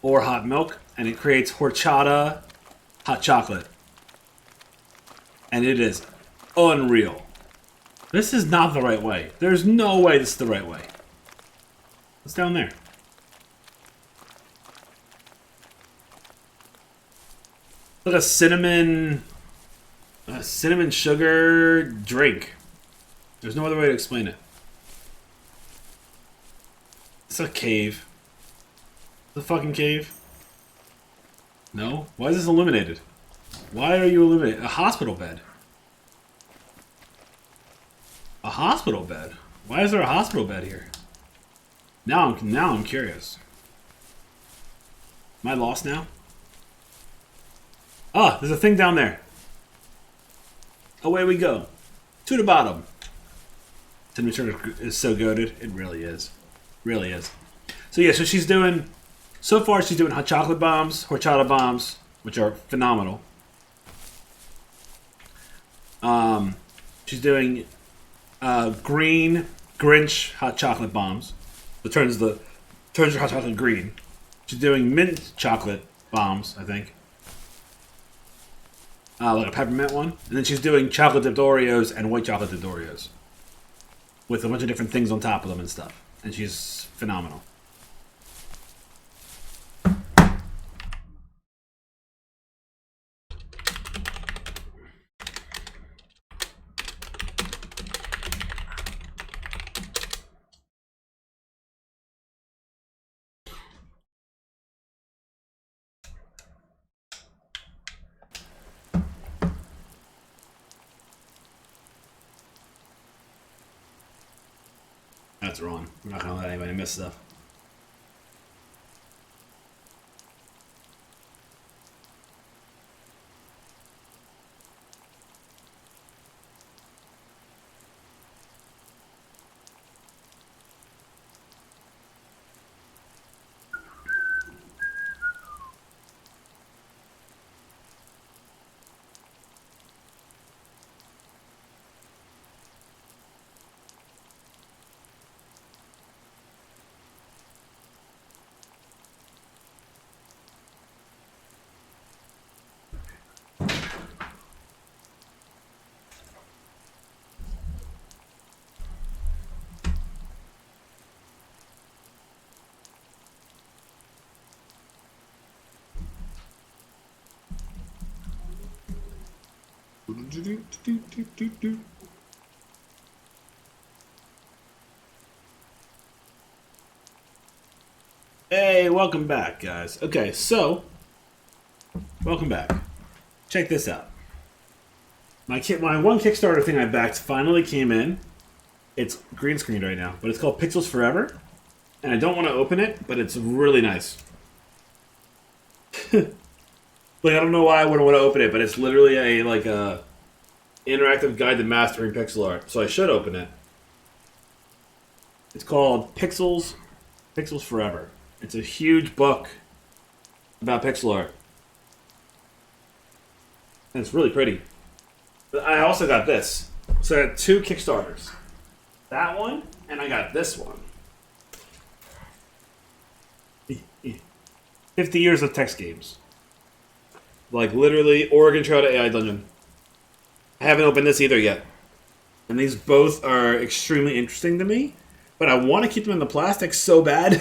or hot milk, and it creates horchata hot chocolate. And it is unreal. This is not the right way. There's no way this is the right way. What's down there? Like a cinnamon sugar drink. There's no other way to explain it. It's a cave. It's a fucking cave. No? Why is this illuminated? Why are you illuminated? A hospital bed. A hospital bed? Why is there a hospital bed here? Now I'm curious. Am I lost now? Ah, there's a thing down there. Away we go. To the bottom. Signature is so goated. It really is. Really is. So yeah, so she's doing... So far she's doing hot chocolate bombs, horchata bombs, which are phenomenal. She's doing green Grinch hot chocolate bombs. It turns your hot chocolate green. She's doing mint chocolate bombs, I think. Like a peppermint one. And then she's doing chocolate dipped Oreos and white chocolate dipped Oreos. With a bunch of different things on top of them and stuff. And she's phenomenal. That's wrong. We're not going to let anybody miss stuff. Hey, welcome back, guys. Okay, so welcome back. Check this out. My one Kickstarter thing I backed finally came in. It's green screen right now, but it's called Pixels Forever, and I don't want to open it, but it's really nice. Like, I don't know why I wouldn't want to open it, but it's literally a interactive guide to mastering pixel art. So I should open it. It's called Pixels Forever. It's a huge book about pixel art. And it's really pretty. But I also got this. So I got 2 Kickstarters. That one, and I got this one. 50 years of text games. Like, literally, Oregon Trail to AI Dungeon. I haven't opened this either yet. And these both are extremely interesting to me. But I want to keep them in the plastic so bad.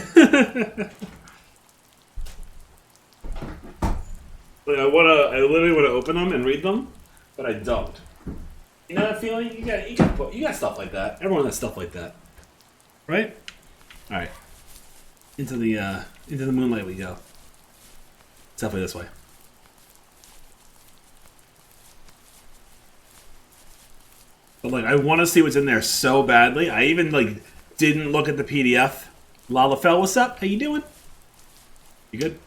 Like, I literally want to open them and read them, but I don't. You know that feeling? You got stuff like that. Everyone has stuff like that, right? All right. Into the moonlight we go. It's definitely this way. But like, I want to see what's in there so badly. I even like didn't look at the PDF. Lalafell, what's up? How you doing? You good?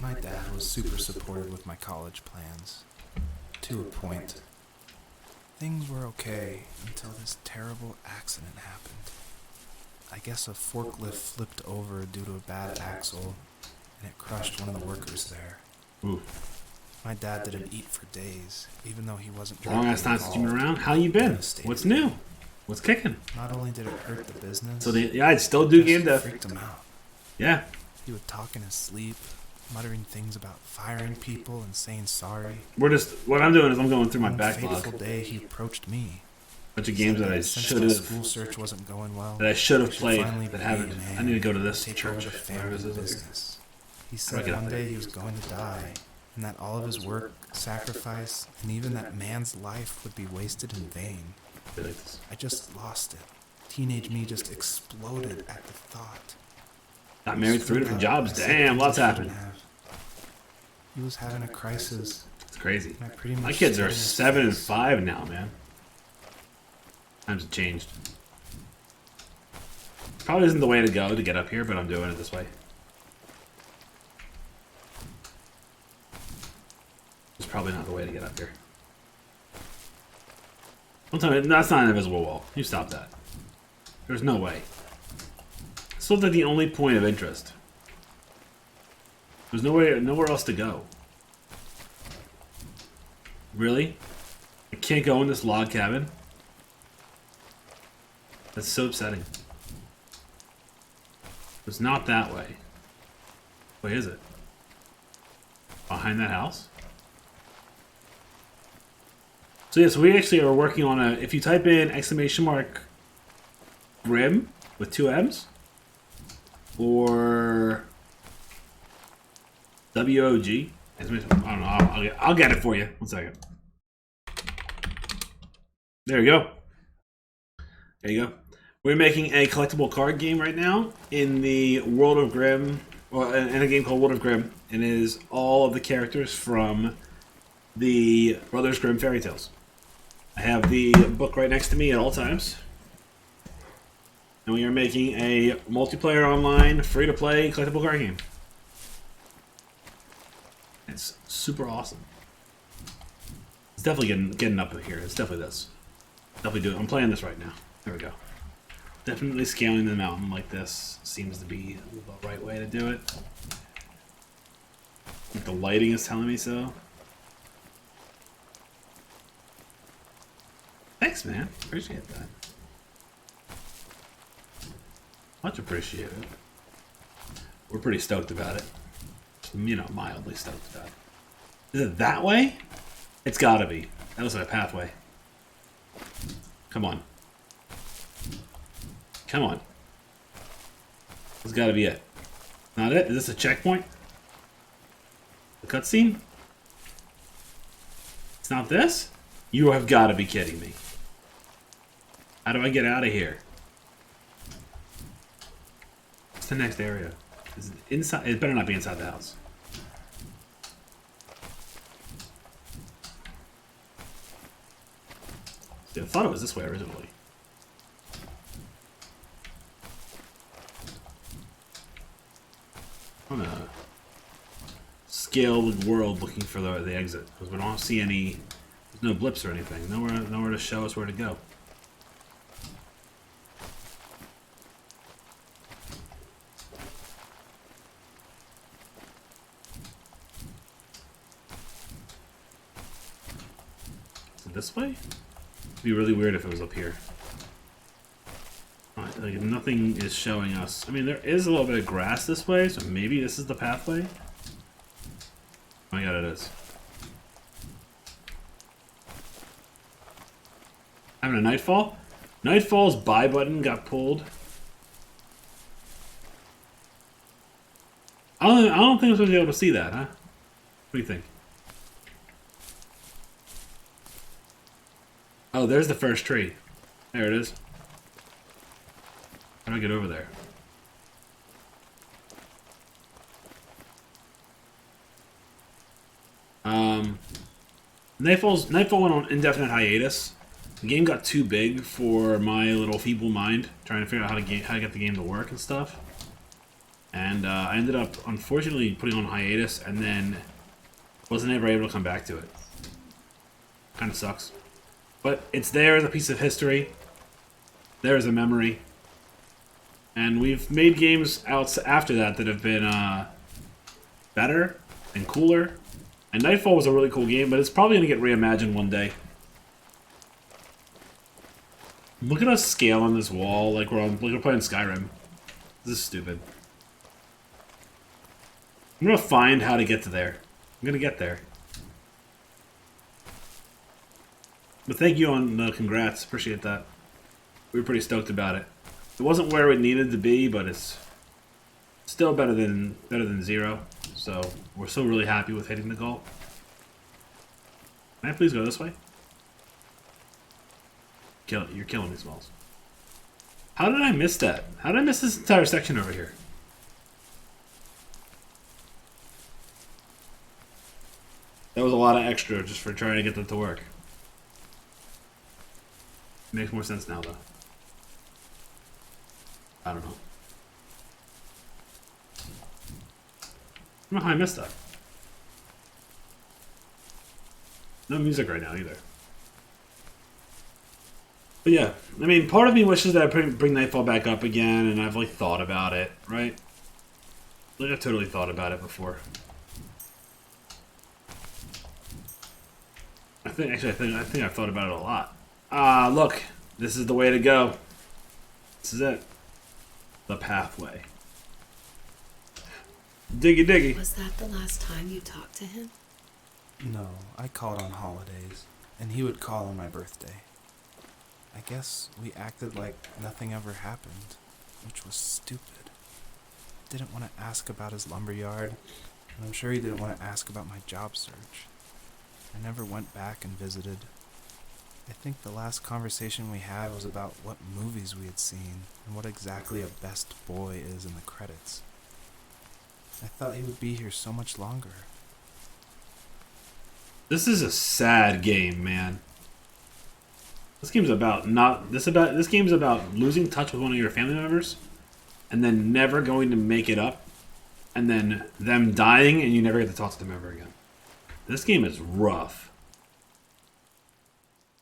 My dad was super supportive with my college plans. To a point. Things were okay until this terrible accident happened. I guess a forklift flipped over due to a bad axle, and it crushed one of the workers there. Ooh. My dad didn't eat for days, even though he wasn't Long ass time since you've been around. How you been? What's new? What's kicking? Not only did it hurt the business, So yeah, I still do game dev. freaked him out. Yeah. He would talk in his sleep, muttering things about firing people and saying sorry. What I'm doing is I'm going through my One backlog. fateful day, he approached me. Bunch of games that I Since should the have school search wasn't going well, that I should have I should played finally that be haven't. a man I need to go to this take over church. the family business. He I said get up one there? day he was going to die, and that all of his work, sacrifice, and even that man's life would be wasted in vain. I like this. I just lost it. Teenage me just exploded at the thought. Got married, 3 different jobs. I said Damn, things lots I shouldn't happened. have. He was having a crisis. It's crazy. And I pretty much My kids stared are in his 7 and face. 5 now, man. Times have changed. Probably isn't the way to go to get up here, but I'm doing it this way. It's probably not the way to get up here. Don't tell me that's not an invisible wall. You stop that. There's no way. This looks like the only point of interest. There's nowhere else to go. Really? I can't go in this log cabin? That's so upsetting. It's not that way. Wait, is it? Behind that house? So yes, we actually are working on a, if you type in !! Grimm with 2 M's or WOG, I don't know, I'll get it for you. 1 second. There you go. There you go. We're making a collectible card game right now in the World of Grimm, or in a game called World of Grimm, and it is all of the characters from the Brothers Grimm fairy tales. I have the book right next to me at all times. And we are making a multiplayer online, free-to-play collectible card game. It's super awesome. It's definitely getting up here. It's definitely this. Definitely doing. I'm playing this right now. There we go. Definitely scaling the mountain like this seems to be the right way to do it. Like the lighting is telling me so. Thanks, man. Appreciate that. Much appreciated. We're pretty stoked about it. You know, mildly stoked about it. Is it that way? It's gotta be. That looks like a pathway. Come on. Come on. This gotta be it. Not it? Is this a checkpoint? The cutscene? It's not this? You have gotta be kidding me. How do I get out of here? What's the next area? Is it inside? It better not be inside the house. See, I thought it was this way originally. I'm gonna scale the world looking for the exit because we don't see any. There's no blips or anything. Nowhere to show us where to go. This way? It'd be really weird if it was up here. Like, nothing is showing us. I mean, there is a little bit of grass this way, so maybe this is the pathway. Oh my god, it is. Having a nightfall? Nightfall's buy button got pulled. I don't think I'm supposed to be able to see that, huh? What do you think? Oh, there's the first tree. There it is. How do I get over there? Nightfall went on indefinite hiatus. The game got too big for my little feeble mind, trying to figure out how to get the game to work and stuff. And I ended up, unfortunately, putting on hiatus, and then wasn't ever able to come back to it. Kind of sucks. But it's there as a piece of history. There as a memory. And we've made games out after that that have been better and cooler. And Nightfall was a really cool game, but it's probably going to get reimagined one day. Look at us scale on this wall like we're playing Skyrim. This is stupid. I'm going to find how to get to there. I'm going to get there. But thank you on the congrats. Appreciate that. We were pretty stoked about it. It wasn't where it needed to be, but it's still better than 0. So we're still really happy with hitting the goal. Can I please go this way? You're killing me, Smalls. How did I miss that? How did I miss this entire section over here? That was a lot of extra just for trying to get that to work. Makes more sense now, though. I don't know. I don't know how I missed that. No music right now, either. But yeah, I mean, part of me wishes that I bring Nightfall back up again, and I've, like, thought about it, right? Like, I've totally thought about it before. I think I've thought about it a lot. Look, this is the way to go. This is it. The pathway. Diggy diggy. Was that the last time you talked to him? No, I called on holidays, and he would call on my birthday. I guess we acted like nothing ever happened, which was stupid. Didn't want to ask about his lumberyard, and I'm sure he didn't want to ask about my job search. I never went back and visited. I think the last conversation we had was about what movies we had seen and what exactly a best boy is in the credits. I thought he would be here so much longer. This is a sad game, man. This game's about losing touch with one of your family members and then never going to make it up and then them dying and you never get to talk to them ever again. This game is rough.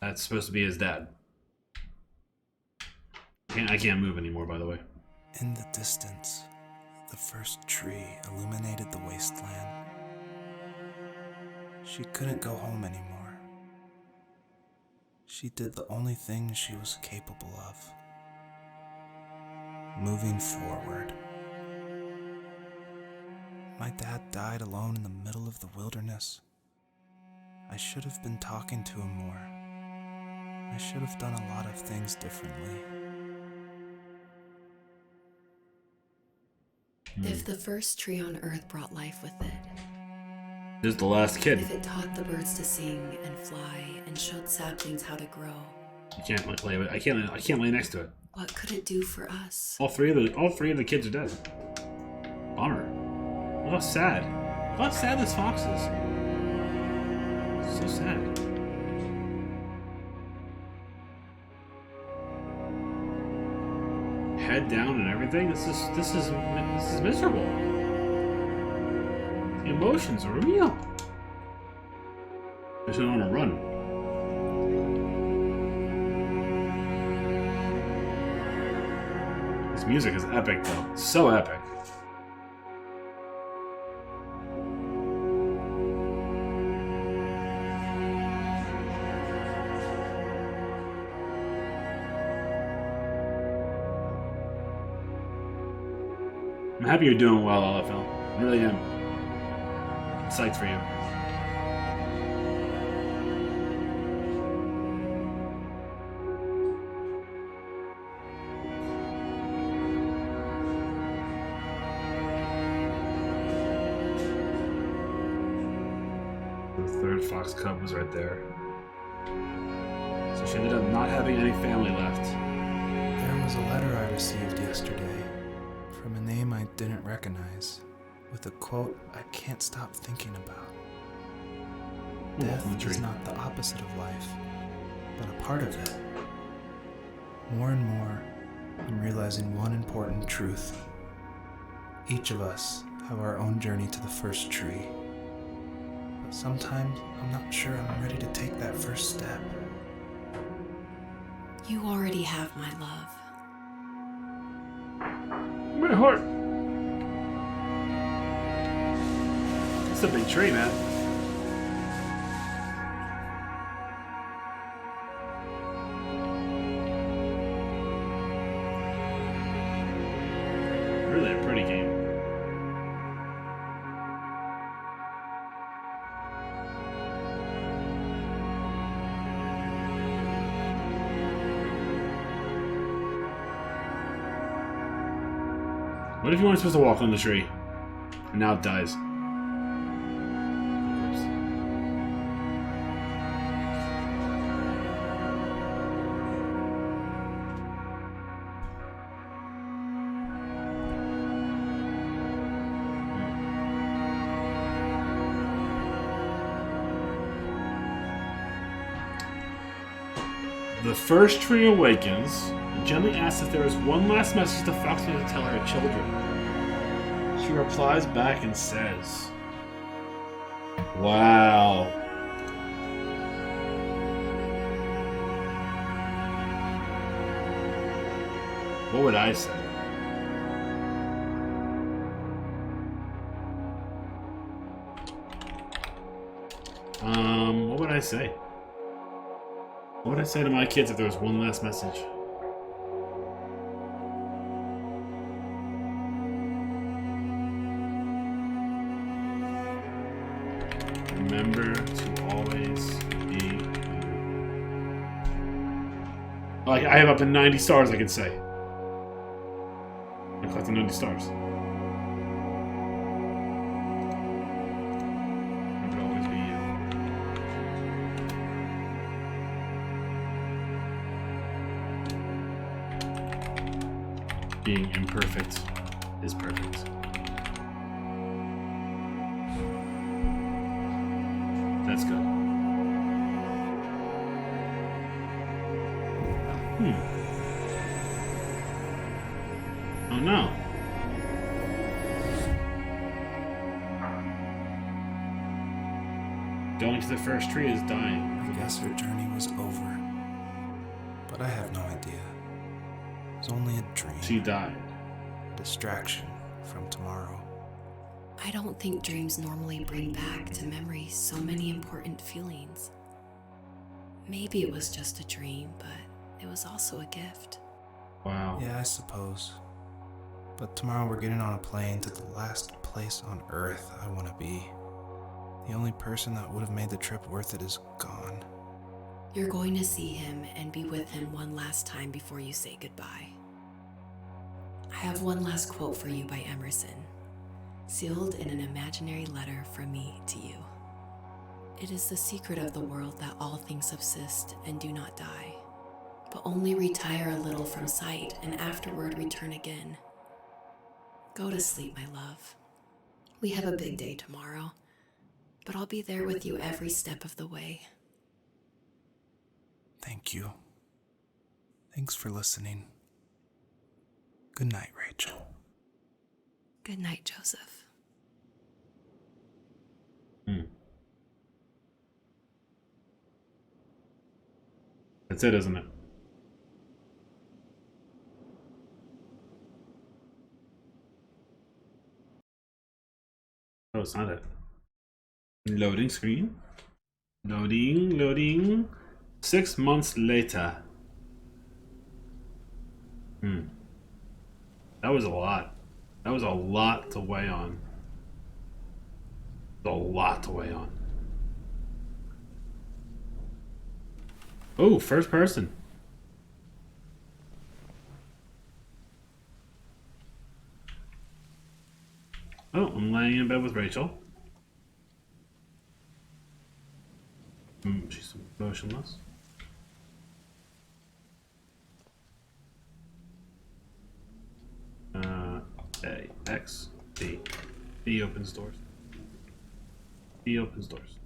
That's supposed to be his dad. I can't move anymore, by the way. In the distance, the first tree illuminated the wasteland. She couldn't go home anymore. She did the only thing she was capable of. Moving forward. My dad died alone in the middle of the wilderness. I should have been talking to him more. I should have done a lot of things differently. If the first tree on Earth brought life with it, This is the last kid. if it taught the birds to sing and fly and showed saplings how to grow, You can't like lay. I can't lay next to it. what could it do for us? All three of the kids are dead. Bummer. Look how sad. Look how sad this fox is. So sad. Head down and everything. This is miserable. The emotions are real. I just don't want to run. This music is epic, though. So epic. I'm happy you're doing well, LFL. I really am. I'm psyched for you. The third fox cub was right there. So she ended up not having any family left. There was a letter I received yesterday from a name I didn't recognize, with a quote I can't stop thinking about. Death is not the opposite of life, but a part of it. More and more, I'm realizing one important truth. Each of us have our own journey to the first tree. But sometimes I'm not sure I'm ready to take that first step. You already have my love. My heart. It's a big tree, man. Really a pretty game. What if you weren't supposed to walk on the tree? And now it dies. The first tree awakens and gently asks if there is one last message the fox wants to tell her children. She replies back and says, "Wow. What would I say?" What would I say? What would I say to my kids if there was one last message? Remember to always be you. Like, I have up to 90 stars I can say. I collected 90 stars. Remember to always be you. Being imperfect is perfect. That's good. Oh no. Going to the first tree is dying. I guess her journey was over. But I have no idea. It was only a dream. She died. A distraction from tomorrow. I don't think dreams normally bring back to memory so many important feelings. Maybe it was just a dream, but it was also a gift. Wow. Yeah, I suppose. But tomorrow we're getting on a plane to the last place on Earth I want to be. The only person that would have made the trip worth it is gone. You're going to see him and be with him one last time before you say goodbye. I have one last quote for you by Emerson, sealed in an imaginary letter from me to you. It is the secret of the world that all things subsist and do not die, but only retire a little from sight and afterward return again. Go to sleep, my love. We have a big day tomorrow, but I'll be there with you every step of the way. Thank you. Thanks for listening. Good night, Rachel. Good night, Joseph. That's it, isn't it? Oh, it's not it. Loading screen. Loading. 6 months later. That was a lot. That was a lot to weigh on. A lot to weigh on. Oh, first person. Oh, I'm laying in bed with Rachel. She's motionless. A, X, B. B opens doors. B opens doors.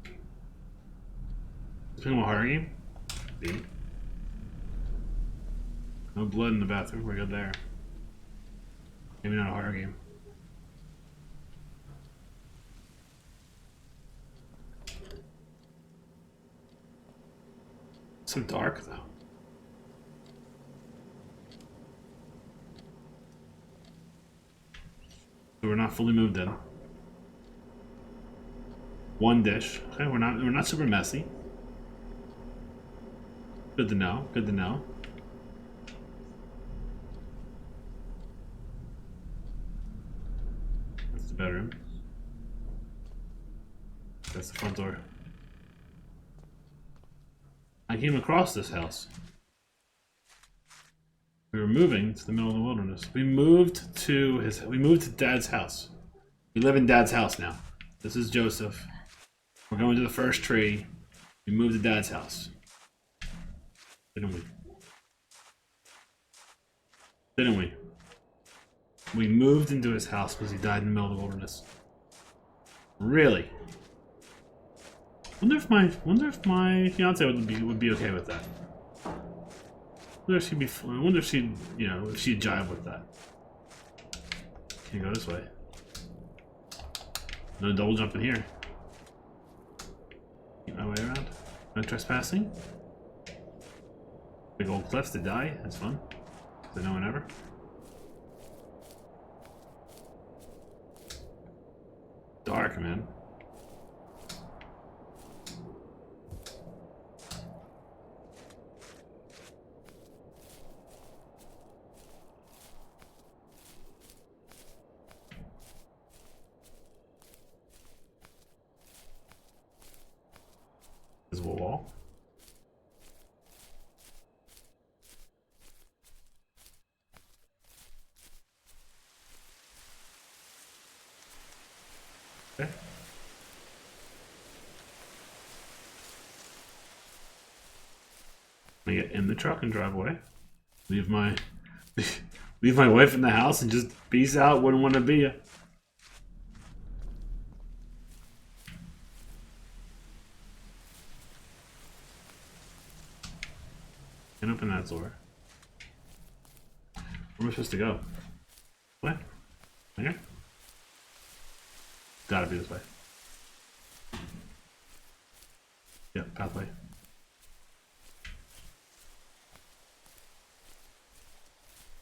Let's pick up a horror game. B. No blood in the bathroom. We're good there. Maybe not a horror game. It's so dark though. So we're not fully moved in. One dish. Okay, we're not super messy. Good to know. Good to know. That's the bedroom. That's the front door. I came across this house. We were moving to the middle of the wilderness. We moved to Dad's house. We live in Dad's house now. This is Joseph. We're going to the first tree. We moved to Dad's house. Didn't we? Didn't we? We moved into his house because he died in the middle of the wilderness. Really? Wonder if my fiance would be okay with that. Wonder if she'd if she'd jive with that. Can't go this way. No double jumping here. Keep my way around. No trespassing. Big old cliffs to die. That's fun. So no one ever. Dark, man. Visible wall. Okay. I get in the truck and drive away. Leave my wife in the house and just peace out. Wouldn't want to be ya. And open that door. Where am I supposed to go? What? Here? Gotta be this way. Yep, pathway.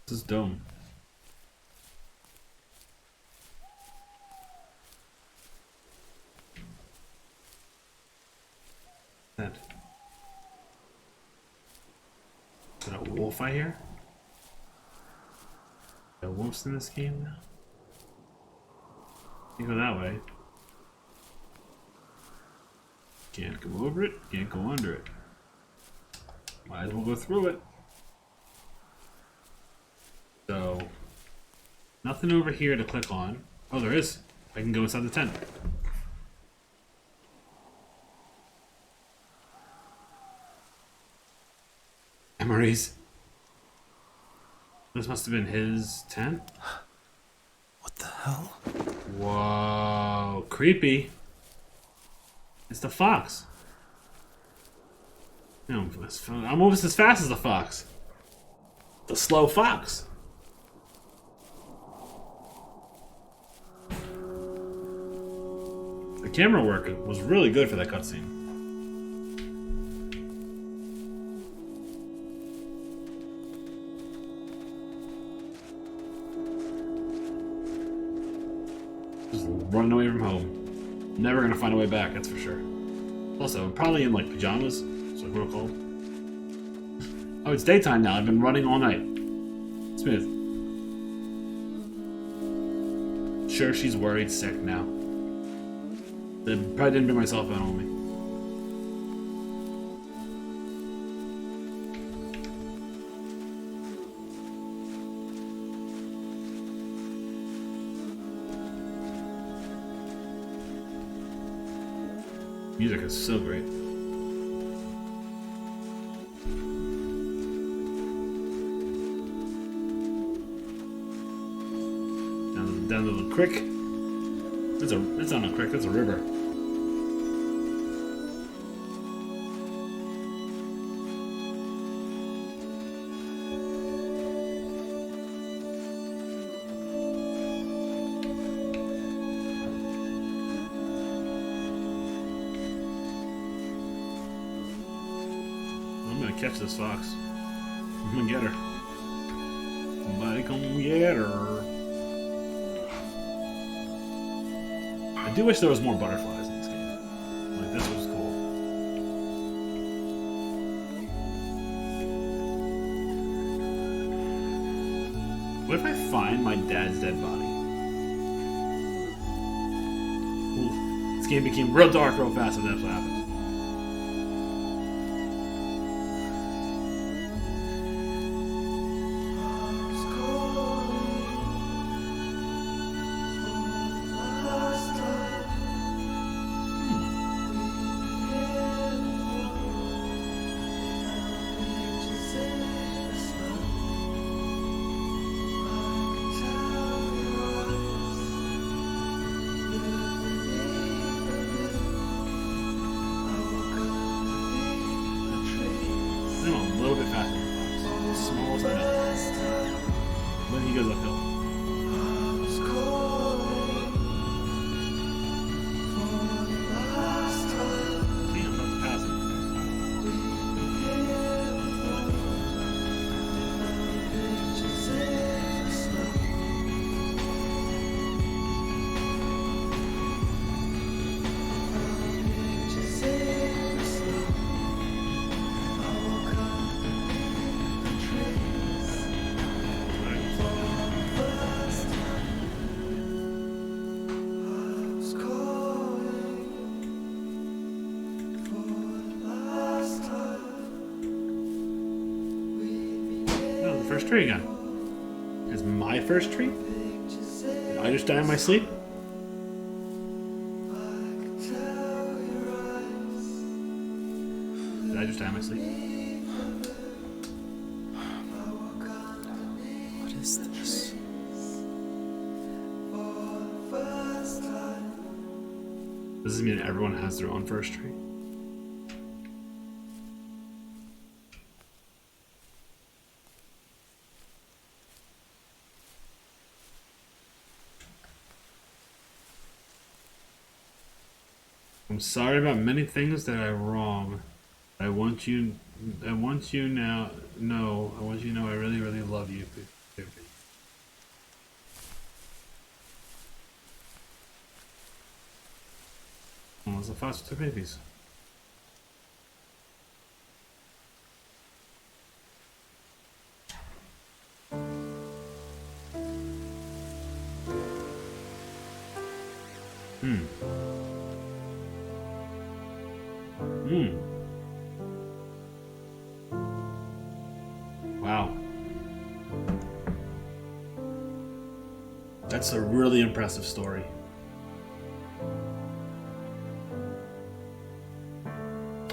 This is dome. That. Is that a wolf I hear? Are there wolves in this game now? You go that way. Can't go over it, can't go under it. Might as well go through it. So, nothing over here to click on. Oh, there is. I can go inside the tent. Memories. This must have been his tent. What the hell? Whoa, creepy. It's the fox. You know, I'm almost as fast as the fox. The slow fox. The camera work was really good for that cutscene. Just running away from home. Never gonna find a way back, that's for sure. Also, I'm probably in like pajamas. That's what we're called. Oh, it's daytime now. I've been running all night. Smooth. Sure, she's worried, sick now. I probably didn't bring my cell phone on me. Music is so great. Down to the creek. That's not a creek, that's a river. I'm gonna catch this fox. I'm gonna get her. Somebody come get her. I do wish there was more butterflies in this game. Like, this was cool. What if I find my dad's dead body? Ooh, this game became real dark real fast and that's what happened. A little bit faster than the fox. Small as I know. Then he goes uphill. See, I'm about to pass him. First tree again. Is my first tree? Did I just die in my sleep? Did I just die in my sleep? What is this? Does this mean everyone has their own first tree? I'm sorry about many things that I wrong. I want you now know I really, really love you. Oh, it's the foster babies. Wow. That's a really impressive story.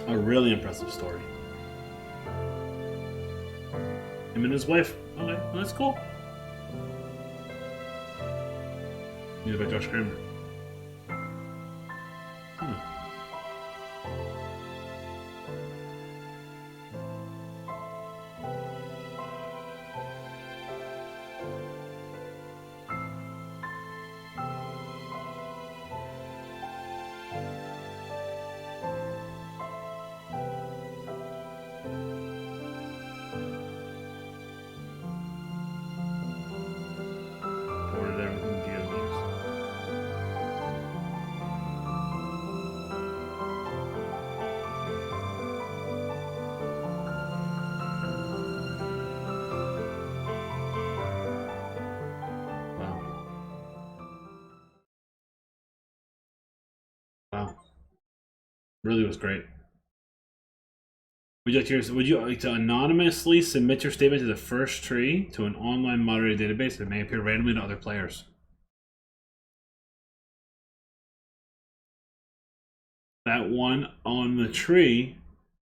A really impressive story. Him and his wife. Okay, well, that's cool. Music by Josh Grimm. Ported everything to the others. Wow. Really was great. Would you like to anonymously submit your statement to the first tree to an online moderated database that may appear randomly to other players? That one on the tree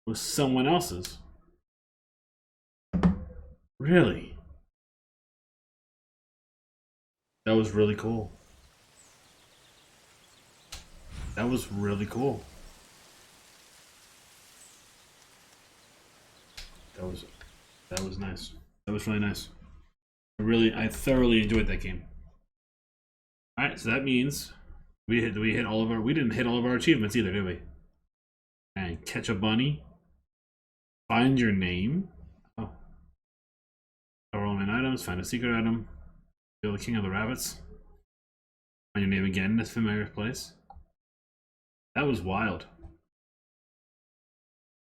was someone else's. Really? That was really cool. That was really cool. That was nice. That was really nice. I thoroughly enjoyed that game. All right, so that means we didn't hit all of our achievements either, did we? And catch a bunny. Find your name. Oh. Cover all main items. Find a secret item. Kill the king of the rabbits. Find your name again in this familiar place. That was wild.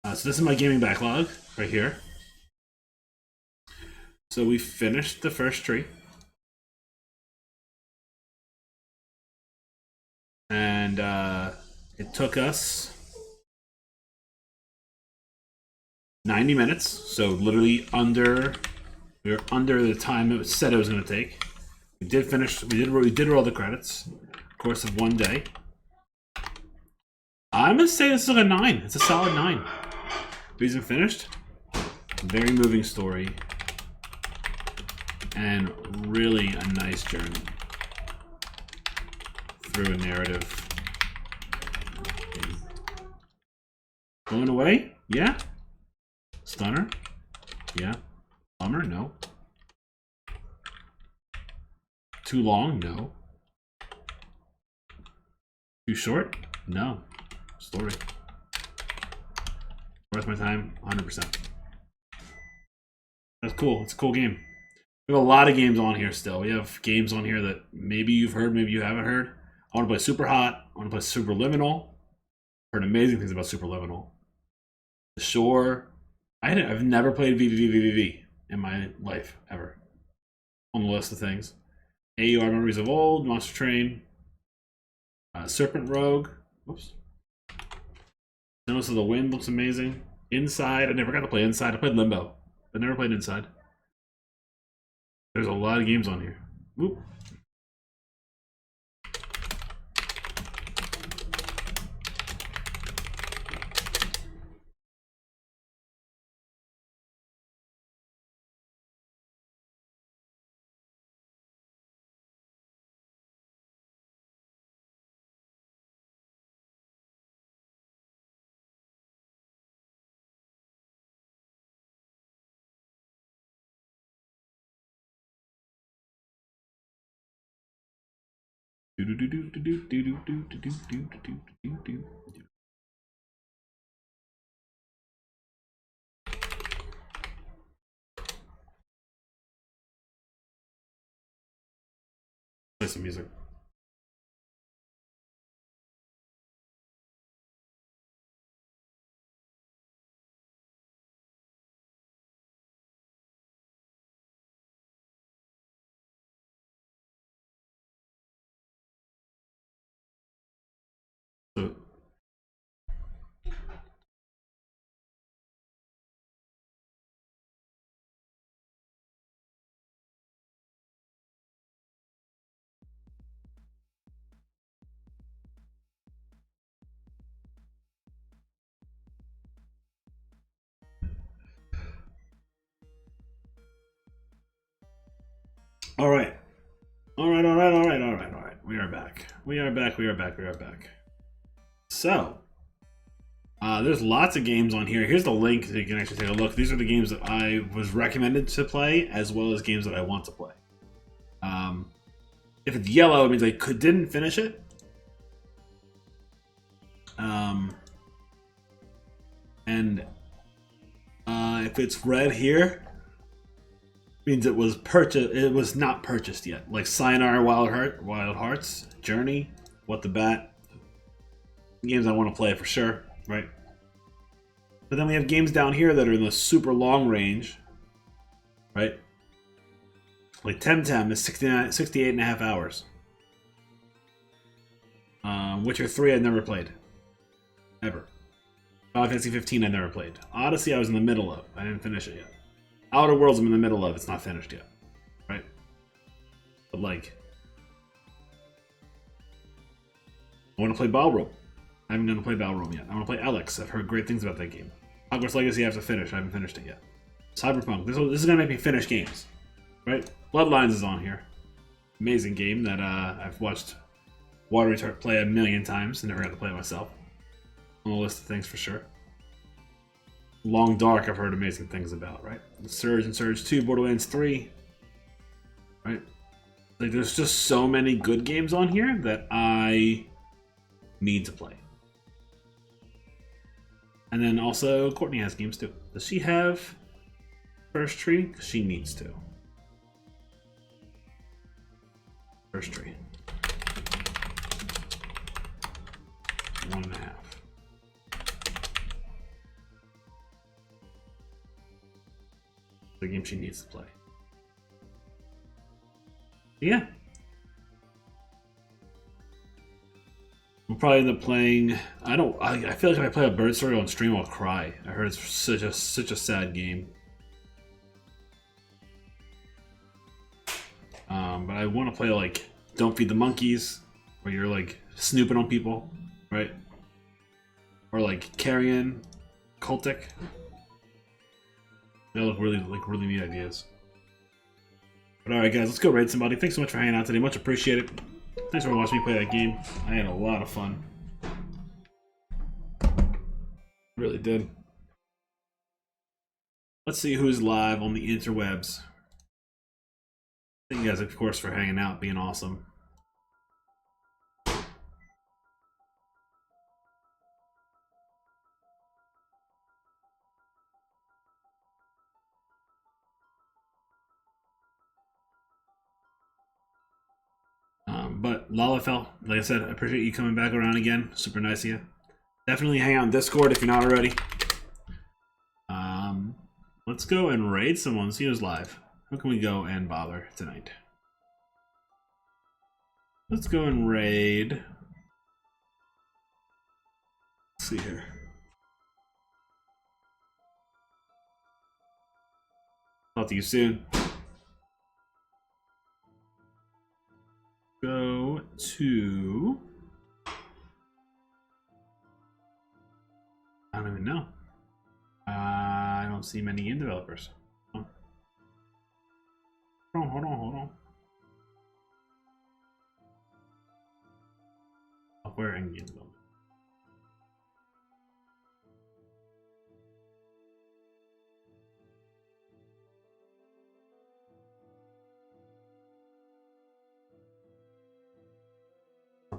So this is my gaming backlog right here. So we finished the first tree. And it took us 90 minutes. So literally we were under the time it said it was going to take. We did roll the credits. Course of one day. I'm going to say this is like a 9. It's a solid 9. Reason finished. Very moving story. And really a nice journey through a narrative. Going away? Yeah. Stunner? Yeah. Bummer? No. Too long? No. Too short? No. Story. Worth my time? 100%. That's cool. It's a cool game. We have a lot of games on here still. We have games on here that maybe you've heard, maybe you haven't heard. I want to play Super Hot. I want to play Superliminal. Heard amazing things about Superliminal. The Shore. I've never played VVVVV in my life, ever. On the list of things. AUR Memories of Old, Monster Train, Serpent Rogue. Whoops. Notice of the Wind looks amazing. Inside. I never got to play Inside. I played Limbo. I never played Inside. There's a lot of games on here. Whoop. Play some music. So, all right. All right. We are back. So, there's lots of games on here. Here's the link so you can actually take a look. These are the games that I was recommended to play, as well as games that I want to play. If it's yellow, it means I didn't finish it. And if it's red here, means it was purchased. It was not purchased yet. Like Sayonara Wild Hearts, Journey, What the Bat. Games I want to play for sure, right? But then we have games down here that are in the super long range, right? Like Temtem is 68 and a half hours. Witcher 3 I've never played. Ever. Final Fantasy 15 I never played. Odyssey I was in the middle of. I didn't finish it yet. Outer Worlds I'm in the middle of. It's not finished yet. Right? But like... I want to play Ballroom. I haven't gone to play Ballroom yet. I want to play Alex. I've heard great things about that game. Hogwarts Legacy I have to finish. I haven't finished it yet. Cyberpunk. This is going to make me finish games. Right? Bloodlines is on here. Amazing game that I've watched Water Retard play a million times and never got to play it myself. On the list of things for sure. Long Dark I've heard amazing things about, right? Surge and Surge 2, Borderlands 3. Right? Like there's just so many good games on here that I need to play. And then also Courtney has games too. Does she have First Tree? 'Cause she needs to. First Tree. 1.5. The game she needs to play. Yeah. We'll probably end up playing. I feel like if I play a Bird Story on stream, I'll cry. I heard it's such a sad game. But I want to play like Don't Feed the Monkeys, where you're like snooping on people, right? Or like Carrion, Cultic. They look really neat ideas. But alright guys, let's go raid somebody. Thanks so much for hanging out today. Much appreciated. Thanks for watching me play that game. I had a lot of fun. Really did. Let's see who's live on the interwebs. Thank you guys, of course, for hanging out, being awesome. But Lalafell, like I said, I appreciate you coming back around again. Super nice of you. Definitely hang out on Discord if you're not already. Let's go and raid someone. See who's live. Who can we go and bother tonight? Let's go and raid. Let's see here. Talk to you soon. Go to... I don't even know. I don't see many game developers. Hold on. Software and game development.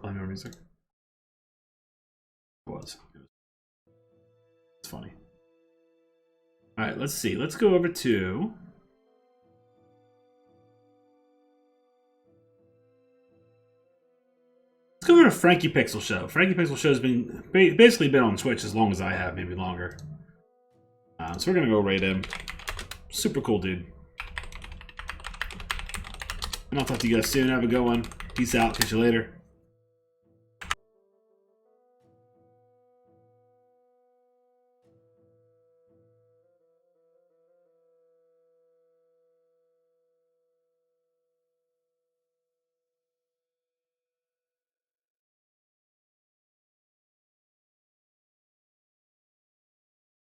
Playing more music. It was. It's funny. Alright, let's see. Let's go over to... Let's go over to Frankie Pixel Show. Frankie Pixel Show has been basically been on Twitch as long as I have, maybe longer. So we're gonna go raid him. Super cool dude. And I'll talk to you guys soon. Have a good one. Peace out. Catch you later.